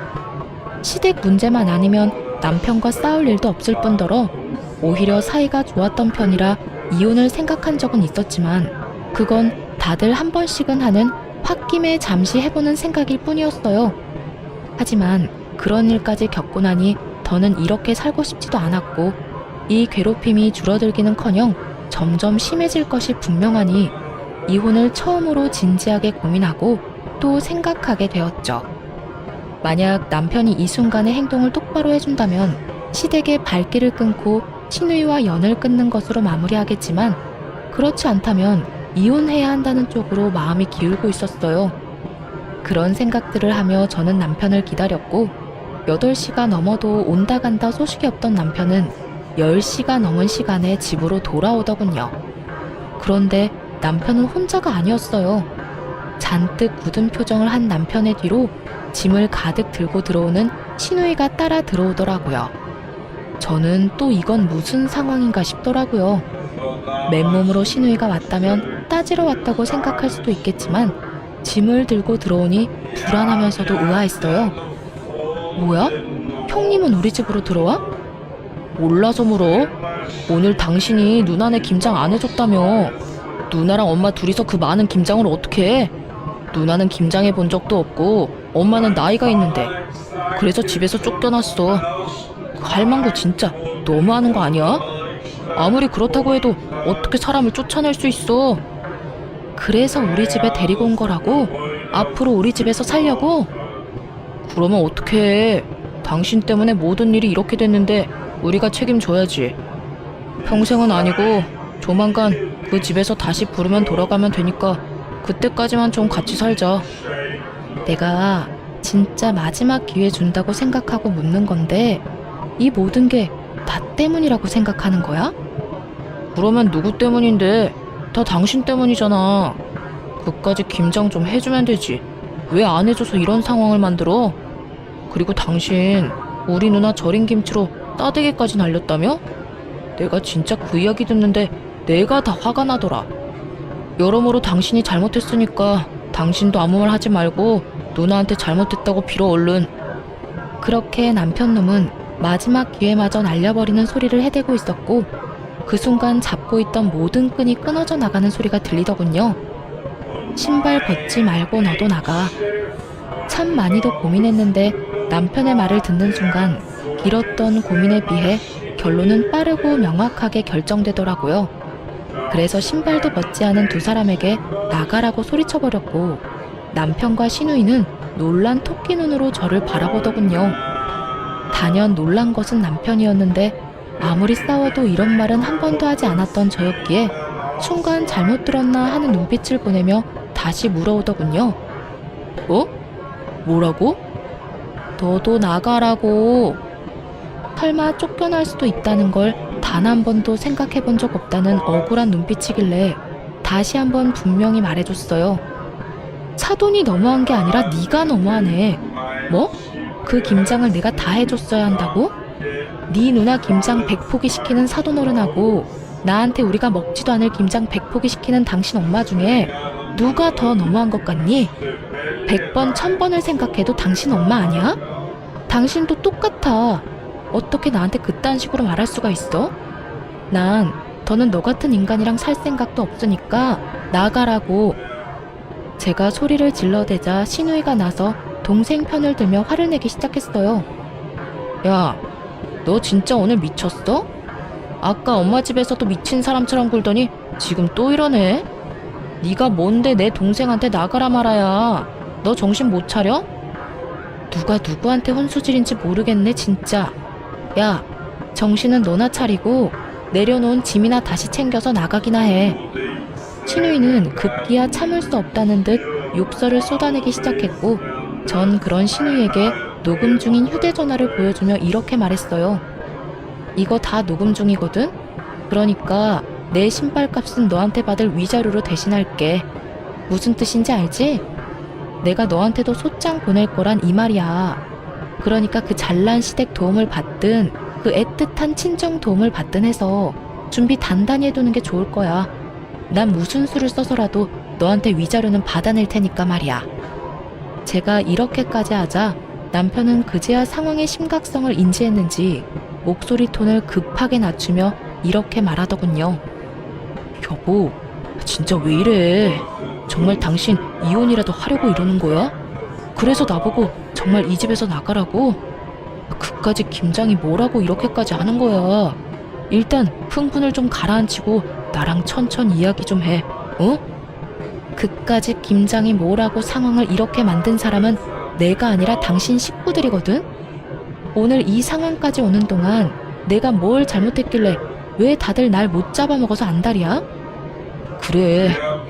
시댁 문제만 아니면 남편과 싸울 일도 없을 뿐더러 오히려 사이가 좋았던 편이라 이혼을 생각한 적은 있었지만 그건 다들 한 번씩은 하는 홧김에 잠시 해보는 생각일 뿐이었어요. 하지만 그런 일까지 겪고 나니 더는 이렇게 살고 싶지도 않았고 이 괴롭힘이 줄어들기는커녕 점점 심해질 것이 분명하니 이혼을 처음으로 진지하게 고민하고 또 생각하게 되었죠. 만약 남편이 이 순간의 행동을 똑바로 해준다면 시댁의 발길을 끊고 신우이와 연을 끊는 것으로 마무리하겠지만 그렇지 않다면 이혼해야 한다는 쪽으로 마음이 기울고 있었어요. 그런 생각들을 하며 저는 남편을 기다렸고 8시가 넘어도 온다 간다 소식이 없던 남편은 10시가 넘은 시간에 집으로 돌아오더군요. 그런데 남편은 혼자가 아니었어요. 잔뜩 굳은 표정을 한 남편의 뒤로 짐을 가득 들고 들어오는 신우이가 따라 들어오더라고요. 저는 또 이건 무슨 상황인가 싶더라고요. 맨몸으로 신우이가 왔다면 따지러 왔다고 생각할 수도 있겠지만 짐을 들고 들어오니 불안하면서도 의아했어요. 뭐야? 형님은 우리 집으로 들어와? 몰라서 물어. 오늘 당신이 누나네 김장 안 해줬다며. 누나랑 엄마 둘이서 그 많은 김장을 어떻게 해? 누나는 김장해 본 적도 없고 엄마는 나이가 있는데 그래서 집에서 쫓겨났어. 그 할망구 진짜 너무하는 거 아니야? 아무리 그렇다고 해도 어떻게 사람을 쫓아낼 수 있어? 그래서 우리 집에 데리고 온 거라고? 앞으로 우리 집에서 살려고? 그러면 어떻게 해? 당신 때문에 모든 일이 이렇게 됐는데 우리가 책임져야지. 평생은 아니고 조만간 그 집에서 다시 부르면 돌아가면 되니까 그때까지만 좀 같이 살자. 내가 진짜 마지막 기회 준다고 생각하고 묻는 건데 이 모든 게 나 때문이라고 생각하는 거야? 그러면 누구 때문인데? 다 당신 때문이잖아. 그까지 김장 좀 해주면 되지. 왜 안 해줘서 이런 상황을 만들어? 그리고 당신 우리 누나 절인 김치로 따대기까지 날렸다며? 내가 진짜 그 이야기 듣는데 내가 다 화가 나더라. 여러모로 당신이 잘못했으니까 당신도 아무 말 하지 말고 누나한테 잘못했다고 빌어 얼른. 그렇게 남편놈은 마지막 기회마저 날려버리는 소리를 해대고 있었고 그 순간 잡고 있던 모든 끈이 끊어져 나가는 소리가 들리더군요. 신발 벗지 말고 너도 나가. 참 많이도 고민했는데 남편의 말을 듣는 순간 길었던 고민에 비해 결론은 빠르고 명확하게 결정되더라고요. 그래서 신발도 벗지 않은 두 사람에게 나가라고 소리쳐버렸고 남편과 신우이는 놀란 토끼 눈으로 저를 바라보더군요. 단연 놀란 것은 남편이었는데 아무리 싸워도 이런 말은 한 번도 하지 않았던 저였기에 순간 잘못 들었나 하는 눈빛을 보내며 다시 물어오더군요. 어? 뭐라고? 너도 나가라고. 설마 쫓겨날 수도 있다는 걸 단 한 번도 생각해 본 적 없다는 억울한 눈빛이길래 다시 한번 분명히 말해줬어요. 사돈이 너무한 게 아니라 네가 너무하네. 뭐? 그 김장을 내가 다 해줬어야 한다고? 네 누나 김장 100포기 시키는 사돈어른하고 나한테 우리가 먹지도 않을 김장 100포기 시키는 당신 엄마 중에 누가 더 너무한 것 같니? 100번 1000번을 생각해도 당신 엄마 아니야? 당신도 똑같아. 어떻게 나한테 그딴 식으로 말할 수가 있어? 난 더는 너 같은 인간이랑 살 생각도 없으니까 나가라고. 제가 소리를 질러대자 신우이가 나서 동생 편을 들며 화를 내기 시작했어요. 야, 너 진짜 오늘 미쳤어? 아까 엄마 집에서도 미친 사람처럼 굴더니 지금 또 이러네? 네가 뭔데 내 동생한테 나가라 말아야. 너 정신 못 차려? 누가 누구한테 혼수질인지 모르겠네 진짜. 야, 정신은 너나 차리고 내려놓은 짐이나 다시 챙겨서 나가기나 해. 신우이는 급기야 참을 수 없다는 듯 욕설을 쏟아내기 시작했고 전 그런 신우이에게 녹음 중인 휴대전화를 보여주며 이렇게 말했어요. 이거 다 녹음 중이거든? 그러니까 내 신발값은 너한테 받을 위자료로 대신할게. 무슨 뜻인지 알지? 내가 너한테도 소장 보낼 거란 이 말이야. 그러니까 그 잘난 시댁 도움을 받든 그 애틋한 친정 도움을 받든 해서 준비 단단히 해두는 게 좋을 거야. 난 무슨 수를 써서라도 너한테 위자료는 받아낼 테니까 말이야. 제가 이렇게까지 하자 남편은 그제야 상황의 심각성을 인지했는지 목소리 톤을 급하게 낮추며 이렇게 말하더군요. 여보, 진짜 왜 이래? 정말 당신 이혼이라도 하려고 이러는 거야? 그래서 나보고 정말 이 집에서 나가라고? 그까지 김장이 뭐라고 이렇게까지 하는 거야? 일단 흥분을 좀 가라앉히고 나랑 천천히 이야기 좀 해. 어? 그까지 김장이 뭐라고 상황을 이렇게 만든 사람은 내가 아니라 당신 식구들이거든? 오늘 이 상황까지 오는 동안 내가 뭘 잘못했길래 왜 다들 날 못 잡아먹어서 안달이야? 그래,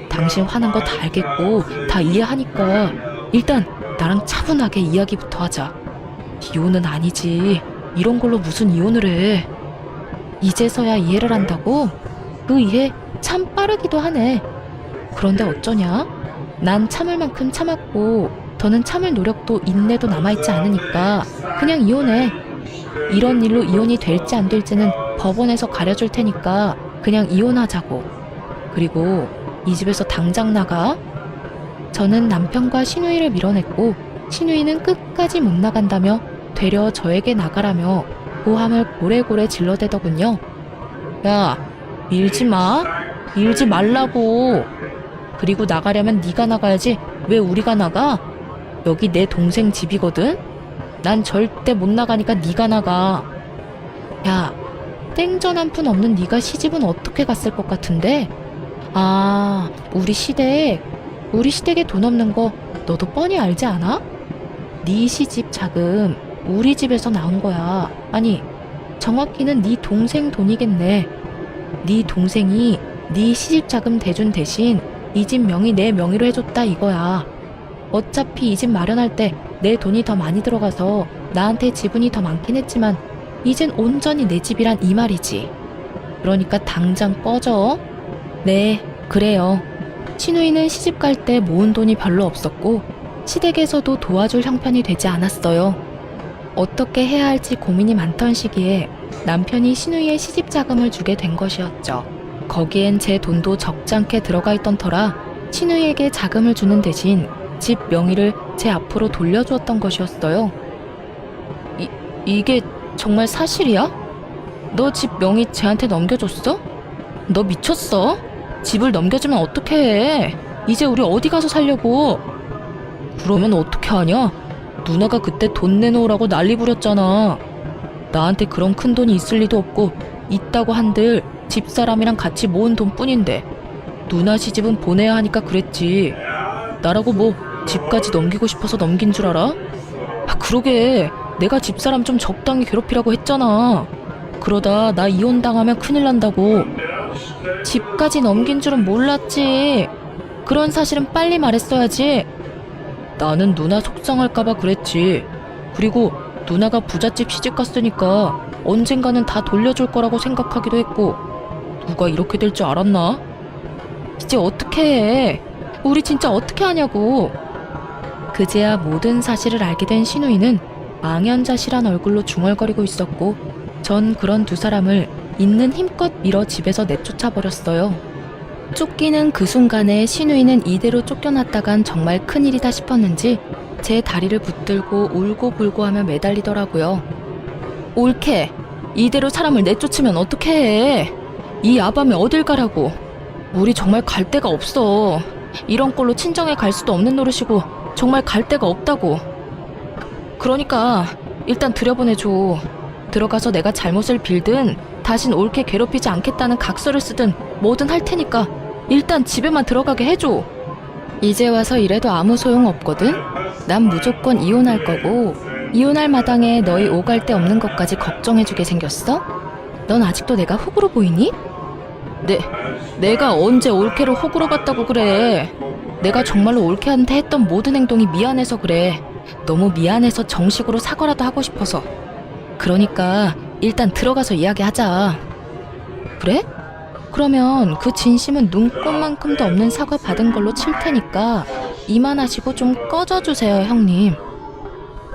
당신 화난 거 다 알겠고 다 이해하니까 일단 나랑 차분하게 이야기부터 하자. 이혼은 아니지. 이런 걸로 무슨 이혼을 해. 이제서야 이해를 한다고? 그 이해 참 빠르기도 하네. 그런데 어쩌냐? 난 참을 만큼 참았고 더는 참을 노력도 인내도 남아있지 않으니까 그냥 이혼해. 이런 일로 이혼이 될지 안 될지는 법원에서 가려줄 테니까 그냥 이혼하자고. 그리고 이 집에서 당장 나가. 저는 남편과 신우이를 밀어냈고 신우이는 끝까지 못 나간다며 되려 저에게 나가라며 고함을 고래고래 질러대더군요. 야, 밀지 마. 밀지 말라고. 그리고 나가려면 네가 나가야지 왜 우리가 나가? 여기 내 동생 집이거든? 난 절대 못 나가니까 네가 나가. 야, 땡전 한 푼 없는 네가 시집은 어떻게 갔을 것 같은데? 아, 우리 시댁에 돈 없는 거 너도 뻔히 알지 않아? 네 시집 자금 우리 집에서 나온 거야. 아니, 정확히는 네 동생 돈이겠네. 네 동생이 네 시집 자금 대준 대신 이 집 명의 내 명의로 해줬다 이거야. 어차피 이 집 마련할 때 내 돈이 더 많이 들어가서 나한테 지분이 더 많긴 했지만 이젠 온전히 내 집이란 이 말이지. 그러니까 당장 꺼져. 네, 그래요. 신우이는 시집 갈 때 모은 돈이 별로 없었고 시댁에서도 도와줄 형편이 되지 않았어요. 어떻게 해야 할지 고민이 많던 시기에 남편이 신우이의 시집 자금을 주게 된 것이었죠. 거기엔 제 돈도 적잖게 들어가 있던 터라 신우이에게 자금을 주는 대신 집 명의를 제 앞으로 돌려주었던 것이었어요. 이게 정말 사실이야? 너 집 명의 쟤한테 넘겨줬어? 너 미쳤어? 집을 넘겨주면 어떻게 해? 이제 우리 어디 가서 살려고? 그러면 어떻게 하냐? 누나가 그때 돈 내놓으라고 난리 부렸잖아. 나한테 그런 큰 돈이 있을 리도 없고 있다고 한들 집사람이랑 같이 모은 돈뿐인데 누나 시집은 보내야 하니까 그랬지. 나라고 뭐 집까지 넘기고 싶어서 넘긴 줄 알아? 아, 그러게 내가 집사람 좀 적당히 괴롭히라고 했잖아. 그러다 나 이혼당하면 큰일 난다고. 집까지 넘긴 줄은 몰랐지. 그런 사실은 빨리 말했어야지. 나는 누나 속상할까봐 그랬지. 그리고 누나가 부잣집 시집갔으니까 언젠가는 다 돌려줄 거라고 생각하기도 했고, 누가 이렇게 될 줄 알았나? 이제 어떻게 해? 우리 진짜 어떻게 하냐고. 그제야 모든 사실을 알게 된 신우이는 망연자실한 얼굴로 중얼거리고 있었고, 전 그런 두 사람을 있는 힘껏 밀어 집에서 내쫓아 버렸어요. 쫓기는 그 순간에 신우이는 이대로 쫓겨났다간 정말 큰일이다 싶었는지 제 다리를 붙들고 울고불고 하며 매달리더라고요. 옳게, 이대로 사람을 내쫓으면 어떻게 해? 이 야밤에 어딜 가라고. 우리 정말 갈 데가 없어. 이런 꼴로 친정에 갈 수도 없는 노릇이고 정말 갈 데가 없다고. 그러니까 일단 들여보내줘. 들어가서 내가 잘못을 빌든 다신 옳게 괴롭히지 않겠다는 각서를 쓰든 뭐든 할 테니까 일단 집에만 들어가게 해줘. 이제 와서 이래도 아무 소용 없거든. 난 무조건 이혼할 거고, 이혼할 마당에 너희 오갈 데 없는 것까지 걱정해주게 생겼어? 넌 아직도 내가 호구로 보이니? 내가 언제 올케를 호구로 봤다고 그래. 내가 정말로 올케한테 했던 모든 행동이 미안해서 그래. 너무 미안해서 정식으로 사과라도 하고 싶어서. 그러니까 일단 들어가서 이야기하자. 그래? 그러면 그 진심은 눈꼽만큼도 없는 사과 받은 걸로 칠 테니까 이만하시고 좀 꺼져주세요, 형님.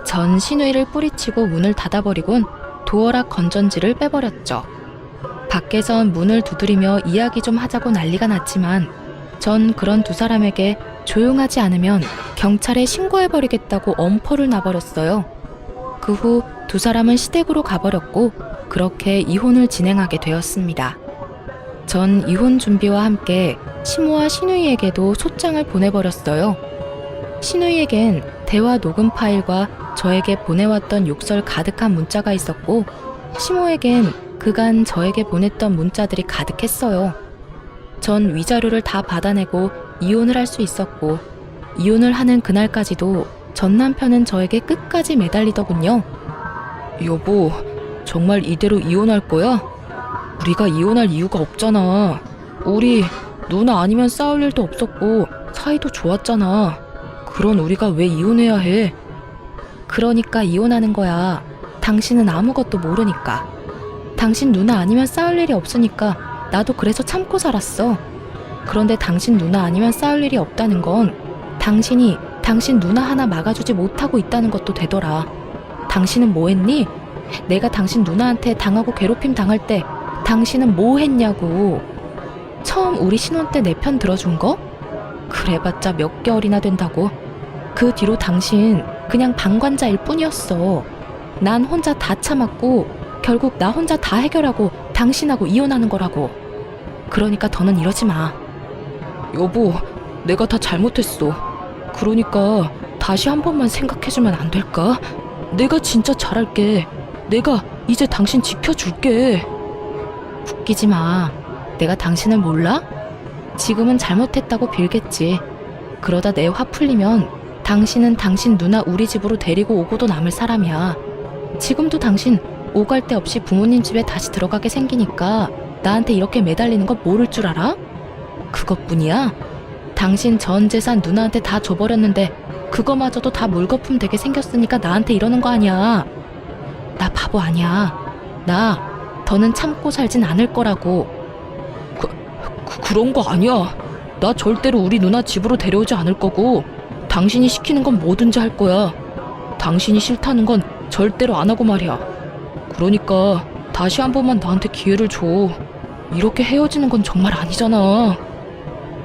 전 신우이를 뿌리치고 문을 닫아버리곤 도어락 건전지를 빼버렸죠. 밖에선 문을 두드리며 이야기 좀 하자고 난리가 났지만 전 그런 두 사람에게 조용하지 않으면 경찰에 신고해버리겠다고 엄포를 놔버렸어요. 그 후 두 사람은 시댁으로 가버렸고 그렇게 이혼을 진행하게 되었습니다. 전 이혼 준비와 함께 시모와 신우이에게도 소장을 보내버렸어요. 신우이에겐 대화 녹음 파일과 저에게 보내왔던 욕설 가득한 문자가 있었고, 시모에겐 그간 저에게 보냈던 문자들이 가득했어요. 전 위자료를 다 받아내고 이혼을 할 수 있었고, 이혼을 하는 그날까지도 전 남편은 저에게 끝까지 매달리더군요. 여보, 정말 이대로 이혼할 거야? 우리가 이혼할 이유가 없잖아. 우리 누나 아니면 싸울 일도 없었고 사이도 좋았잖아. 그런 우리가 왜 이혼해야 해? 그러니까 이혼하는 거야. 당신은 아무것도 모르니까. 당신 누나 아니면 싸울 일이 없으니까 나도 그래서 참고 살았어. 그런데 당신 누나 아니면 싸울 일이 없다는 건 당신이 당신 누나 하나 막아주지 못하고 있다는 것도 되더라. 당신은 뭐 했니? 내가 당신 누나한테 당하고 괴롭힘 당할 때 당신은 뭐 했냐고. 처음 우리 신혼 때 내 편 들어준 거? 그래봤자 몇 개월이나 된다고. 그 뒤로 당신 그냥 방관자일 뿐이었어. 난 혼자 다 참았고 결국 나 혼자 다 해결하고 당신하고 이혼하는 거라고. 그러니까 더는 이러지 마. 여보, 내가 다 잘못했어. 그러니까 다시 한 번만 생각해주면 안 될까? 내가 진짜 잘할게. 내가 이제 당신 지켜줄게. 웃기지 마. 내가 당신을 몰라? 지금은 잘못했다고 빌겠지. 그러다 내 화 풀리면 당신은 당신 누나 우리 집으로 데리고 오고도 남을 사람이야. 지금도 당신 오갈 데 없이 부모님 집에 다시 들어가게 생기니까 나한테 이렇게 매달리는 거 모를 줄 알아? 그것뿐이야? 당신 전 재산 누나한테 다 줘버렸는데 그거마저도 다 물거품 되게 생겼으니까 나한테 이러는 거 아니야. 나 바보 아니야. 나 더는 참고 살진 않을 거라고. 그런 거 아니야. 나 절대로 우리 누나 집으로 데려오지 않을 거고 당신이 시키는 건 뭐든지 할 거야. 당신이 싫다는 건 절대로 안 하고 말이야. 그러니까 다시 한 번만 나한테 기회를 줘. 이렇게 헤어지는 건 정말 아니잖아.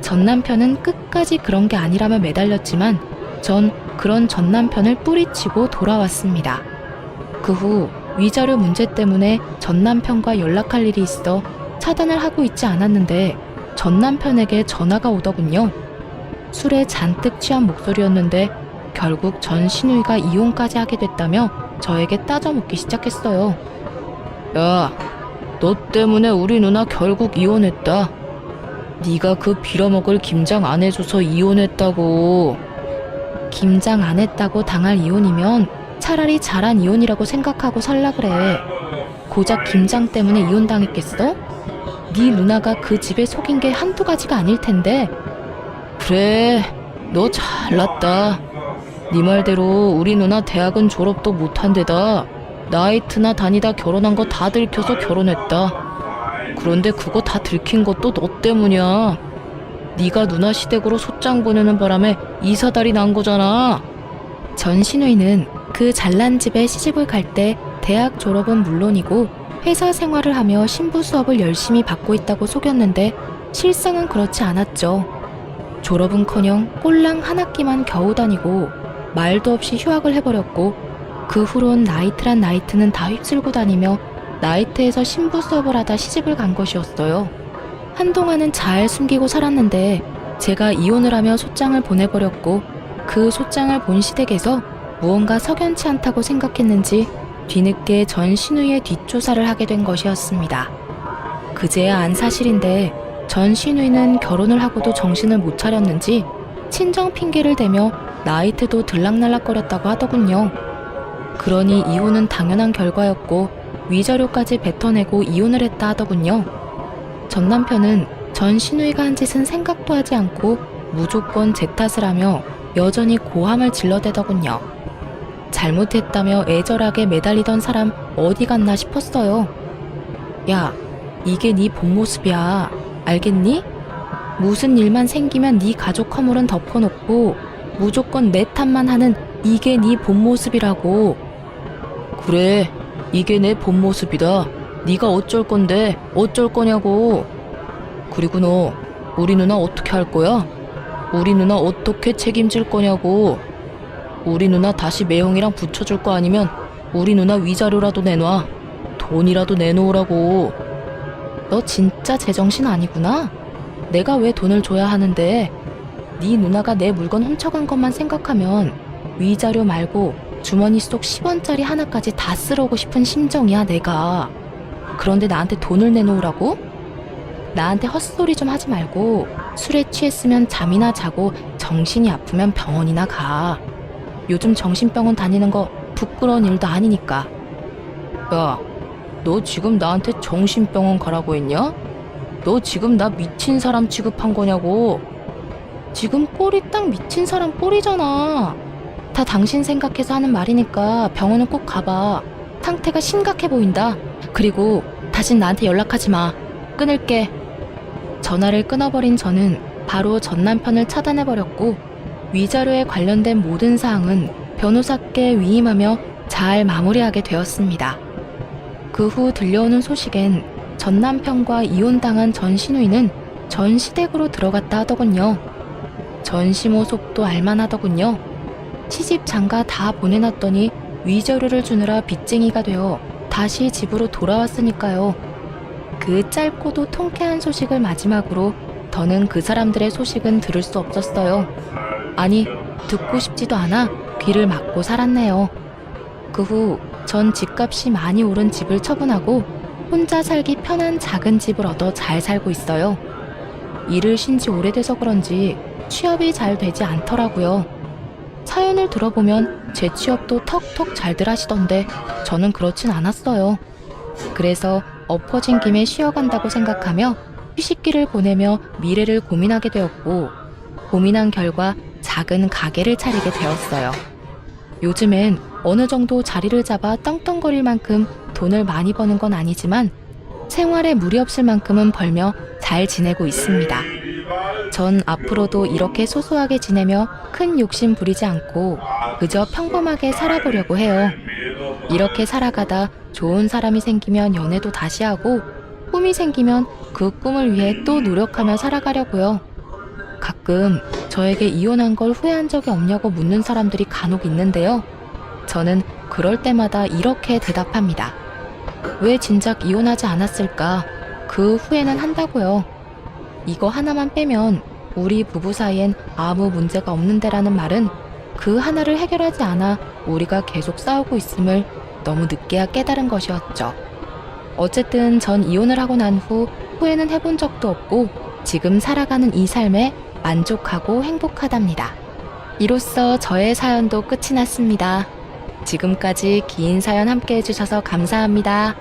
전 남편은 끝까지 그런 게 아니라며 매달렸지만 전 그런 전 남편을 뿌리치고 돌아왔습니다. 그 후 위자료 문제 때문에 전 남편과 연락할 일이 있어 차단을 하고 있지 않았는데 전 남편에게 전화가 오더군요. 술에 잔뜩 취한 목소리였는데 결국 전 시누이가 이혼까지 하게 됐다며 저에게 따져묻기 시작했어요. 야, 너 때문에 우리 누나 결국 이혼했다. 네가 그 빌어먹을 김장 안 해줘서 이혼했다고. 김장 안 했다고 당할 이혼이면 차라리 잘한 이혼이라고 생각하고 살라 그래. 고작 김장 때문에 이혼당했겠어? 네 누나가 그 집에 속인 게 한두 가지가 아닐 텐데. 그래, 너 잘났다. 네 말대로 우리 누나 대학은 졸업도 못한 데다 나이트나 다니다 결혼한 거 다 들켜서 결혼했다. 그런데 그거 다 들킨 것도 너 때문이야. 네가 누나 시댁으로 소장 보내는 바람에 이사달이 난 거잖아. 전신우이는 그 잘난 집에 시집을 갈 때 대학 졸업은 물론이고 회사 생활을 하며 신부 수업을 열심히 받고 있다고 속였는데 실상은 그렇지 않았죠. 졸업은커녕 꼴랑 한 학기만 겨우 다니고 말도 없이 휴학을 해버렸고 그 후론 나이트란 나이트는 다 휩쓸고 다니며 나이트에서 신부 수업을 하다 시집을 간 것이었어요. 한동안은 잘 숨기고 살았는데 제가 이혼을 하며 소장을 보내버렸고 그 소장을 본 시댁에서 무언가 석연치 않다고 생각했는지 뒤늦게 전신우의 뒷조사를 하게 된 것이었습니다. 그제야 안 사실인데 전신우이는 결혼을 하고도 정신을 못 차렸는지 친정 핑계를 대며 나이트도 들락날락거렸다고 하더군요. 그러니 이혼은 당연한 결과였고 위자료까지 뱉어내고 이혼을 했다 하더군요. 전 남편은 전신우이가 한 짓은 생각도 하지 않고 무조건 제 탓을 하며 여전히 고함을 질러대더군요. 잘못했다며 애절하게 매달리던 사람 어디 갔나 싶었어요. 야, 이게 네 본 모습이야. 알겠니? 무슨 일만 생기면 네 가족 허물은 덮어놓고 무조건 내 탓만 하는 이게 네 본 모습이라고. 그래, 이게 내 본 모습이다. 네가 어쩔 건데 어쩔 거냐고. 그리고 너 우리 누나 어떻게 할 거야? 우리 누나 어떻게 책임질 거냐고. 우리 누나 다시 매형이랑 붙여줄 거 아니면 우리 누나 위자료라도 내놔. 돈이라도 내놓으라고. 너 진짜 제정신 아니구나. 내가 왜 돈을 줘야 하는데. 네 누나가 내 물건 훔쳐간 것만 생각하면 위자료 말고 주머니 속 10원짜리 하나까지 다 쓸어오고 싶은 심정이야 내가. 그런데 나한테 돈을 내놓으라고? 나한테 헛소리 좀 하지 말고 술에 취했으면 잠이나 자고 정신이 아프면 병원이나 가. 요즘 정신병원 다니는 거 부끄러운 일도 아니니까. 야, 너 지금 나한테 정신병원 가라고 했냐? 너 지금 나 미친 사람 취급한 거냐고. 지금 꼴이 딱 미친 사람 꼴이잖아. 다 당신 생각해서 하는 말이니까 병원은 꼭 가봐. 상태가 심각해 보인다. 그리고 다신 나한테 연락하지 마. 끊을게. 전화를 끊어버린 저는 바로 전 남편을 차단해버렸고 위자료에 관련된 모든 사항은 변호사께 위임하며 잘 마무리하게 되었습니다. 그 후 들려오는 소식엔 전 남편과 이혼당한 전 시누이는 전 시댁으로 들어갔다 하더군요. 전 시모 속도 알만하더군요. 시집 장가 다 보내놨더니 위자료를 주느라 빚쟁이가 되어 다시 집으로 돌아왔으니까요. 그 짧고도 통쾌한 소식을 마지막으로 더는 그 사람들의 소식은 들을 수 없었어요. 아니, 듣고 싶지도 않아 귀를 막고 살았네요. 그 후 전 집값이 많이 오른 집을 처분하고 혼자 살기 편한 작은 집을 얻어 잘 살고 있어요. 일을 쉰 지 오래돼서 그런지 취업이 잘 되지 않더라고요. 사연을 들어보면 제 취업도 턱턱 잘들 하시던데 저는 그렇진 않았어요. 그래서 엎어진 김에 쉬어간다고 생각하며 휴식기를 보내며 미래를 고민하게 되었고 고민한 결과 작은 가게를 차리게 되었어요. 요즘엔 어느 정도 자리를 잡아 떵떵거릴 만큼 돈을 많이 버는 건 아니지만 생활에 무리 없을 만큼은 벌며 잘 지내고 있습니다. 전 앞으로도 이렇게 소소하게 지내며 큰 욕심 부리지 않고 그저 평범하게 살아보려고 해요. 이렇게 살아가다 좋은 사람이 생기면 연애도 다시 하고 꿈이 생기면 그 꿈을 위해 또 노력하며 살아가려고요. 가끔 저에게 이혼한 걸 후회한 적이 없냐고 묻는 사람들이 간혹 있는데요. 저는 그럴 때마다 이렇게 대답합니다. 왜 진작 이혼하지 않았을까? 그 후회는 한다고요. 이거 하나만 빼면 우리 부부 사이엔 아무 문제가 없는데라는 말은 그 하나를 해결하지 않아 우리가 계속 싸우고 있음을 너무 늦게야 깨달은 것이었죠. 어쨌든 전 이혼을 하고 난 후 후회는 해본 적도 없고 지금 살아가는 이 삶에 만족하고 행복하답니다. 이로써 저의 사연도 끝이 났습니다. 지금까지 긴 사연 함께 해주셔서 감사합니다.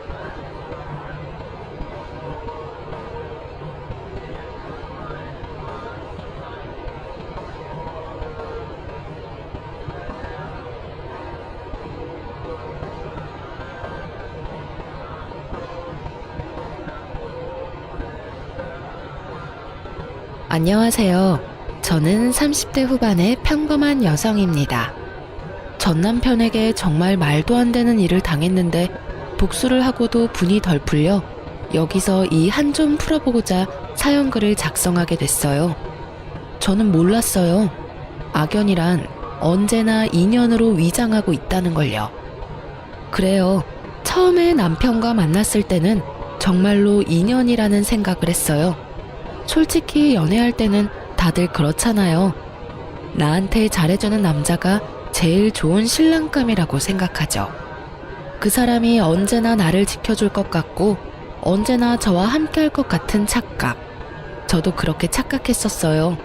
안녕하세요. 저는 30대 후반의 평범한 여성입니다. 전 남편에게 정말 말도 안 되는 일을 당했는데 복수를 하고도 분이 덜 풀려 여기서 이 한 좀 풀어보고자 사연글을 작성하게 됐어요. 저는 몰랐어요. 악연이란 언제나 인연으로 위장하고 있다는 걸요. 그래요. 처음에 남편과 만났을 때는 정말로 인연이라는 생각을 했어요. 솔직히 연애할 때는 다들 그렇잖아요. 나한테 잘해주는 남자가 제일 좋은 신랑감이라고 생각하죠. 그 사람이 언제나 나를 지켜줄 것 같고 언제나 저와 함께할 것 같은 착각. 저도 그렇게 착각했었어요.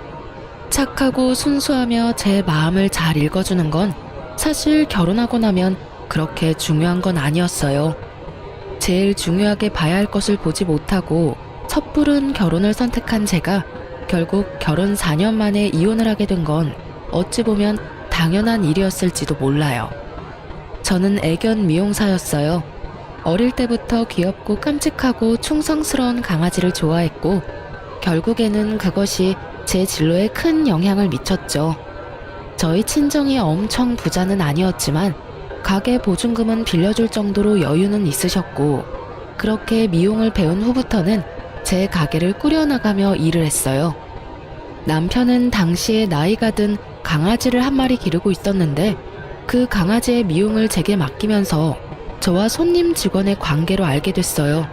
착하고 순수하며 제 마음을 잘 읽어주는 건 사실 결혼하고 나면 그렇게 중요한 건 아니었어요. 제일 중요하게 봐야 할 것을 보지 못하고 섣부른 결혼을 선택한 제가 결국 결혼 4년 만에 이혼을 하게 된 건 어찌 보면 당연한 일이었을지도 몰라요. 저는 애견 미용사였어요. 어릴 때부터 귀엽고 깜찍하고 충성스러운 강아지를 좋아했고 결국에는 그것이 제 진로에 큰 영향을 미쳤죠. 저희 친정이 엄청 부자는 아니었지만 가게 보증금은 빌려줄 정도로 여유는 있으셨고 그렇게 미용을 배운 후부터는 제 가게를 꾸려나가며 일을 했어요. 남편은 당시에 나이가 든 강아지를 한 마리 기르고 있었는데 그 강아지의 미용을 제게 맡기면서 저와 손님 직원의 관계로 알게 됐어요.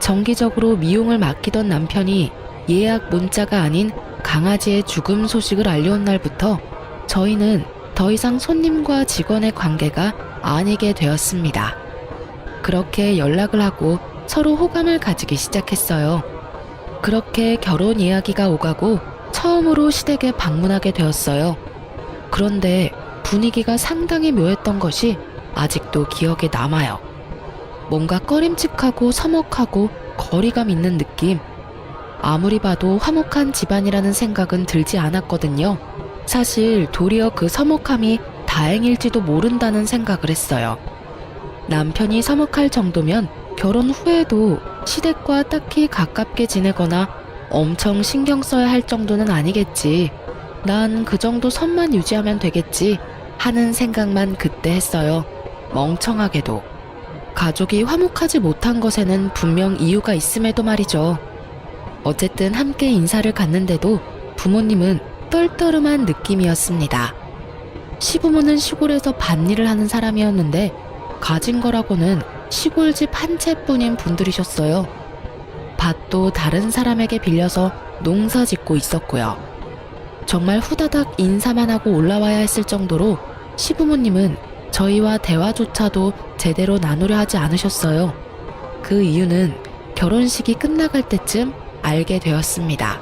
정기적으로 미용을 맡기던 남편이 예약 문자가 아닌 강아지의 죽음 소식을 알려온 날부터 저희는 더 이상 손님과 직원의 관계가 아니게 되었습니다. 그렇게 연락을 하고 서로 호감을 가지기 시작했어요. 그렇게 결혼 이야기가 오가고 처음으로 시댁에 방문하게 되었어요. 그런데 분위기가 상당히 묘했던 것이 아직도 기억에 남아요. 뭔가 꺼림칙하고 서먹하고 거리감 있는 느낌. 아무리 봐도 화목한 집안이라는 생각은 들지 않았거든요. 사실 도리어 그 서먹함이 다행일지도 모른다는 생각을 했어요. 남편이 서먹할 정도면 결혼 후에도 시댁과 딱히 가깝게 지내거나 엄청 신경 써야 할 정도는 아니겠지. 난 그 정도 선만 유지하면 되겠지 하는 생각만 그때 했어요. 멍청하게도. 가족이 화목하지 못한 것에는 분명 이유가 있음에도 말이죠. 어쨌든 함께 인사를 갔는데도 부모님은 떨떠름한 느낌이었습니다. 시부모는 시골에서 밭일을 하는 사람이었는데 가진 거라고는 시골집 한 채뿐인 분들이셨어요. 밭도 다른 사람에게 빌려서 농사 짓고 있었고요. 정말 후다닥 인사만 하고 올라와야 했을 정도로 시부모님은 저희와 대화조차도 제대로 나누려 하지 않으셨어요. 그 이유는 결혼식이 끝나갈 때쯤 알게 되었습니다.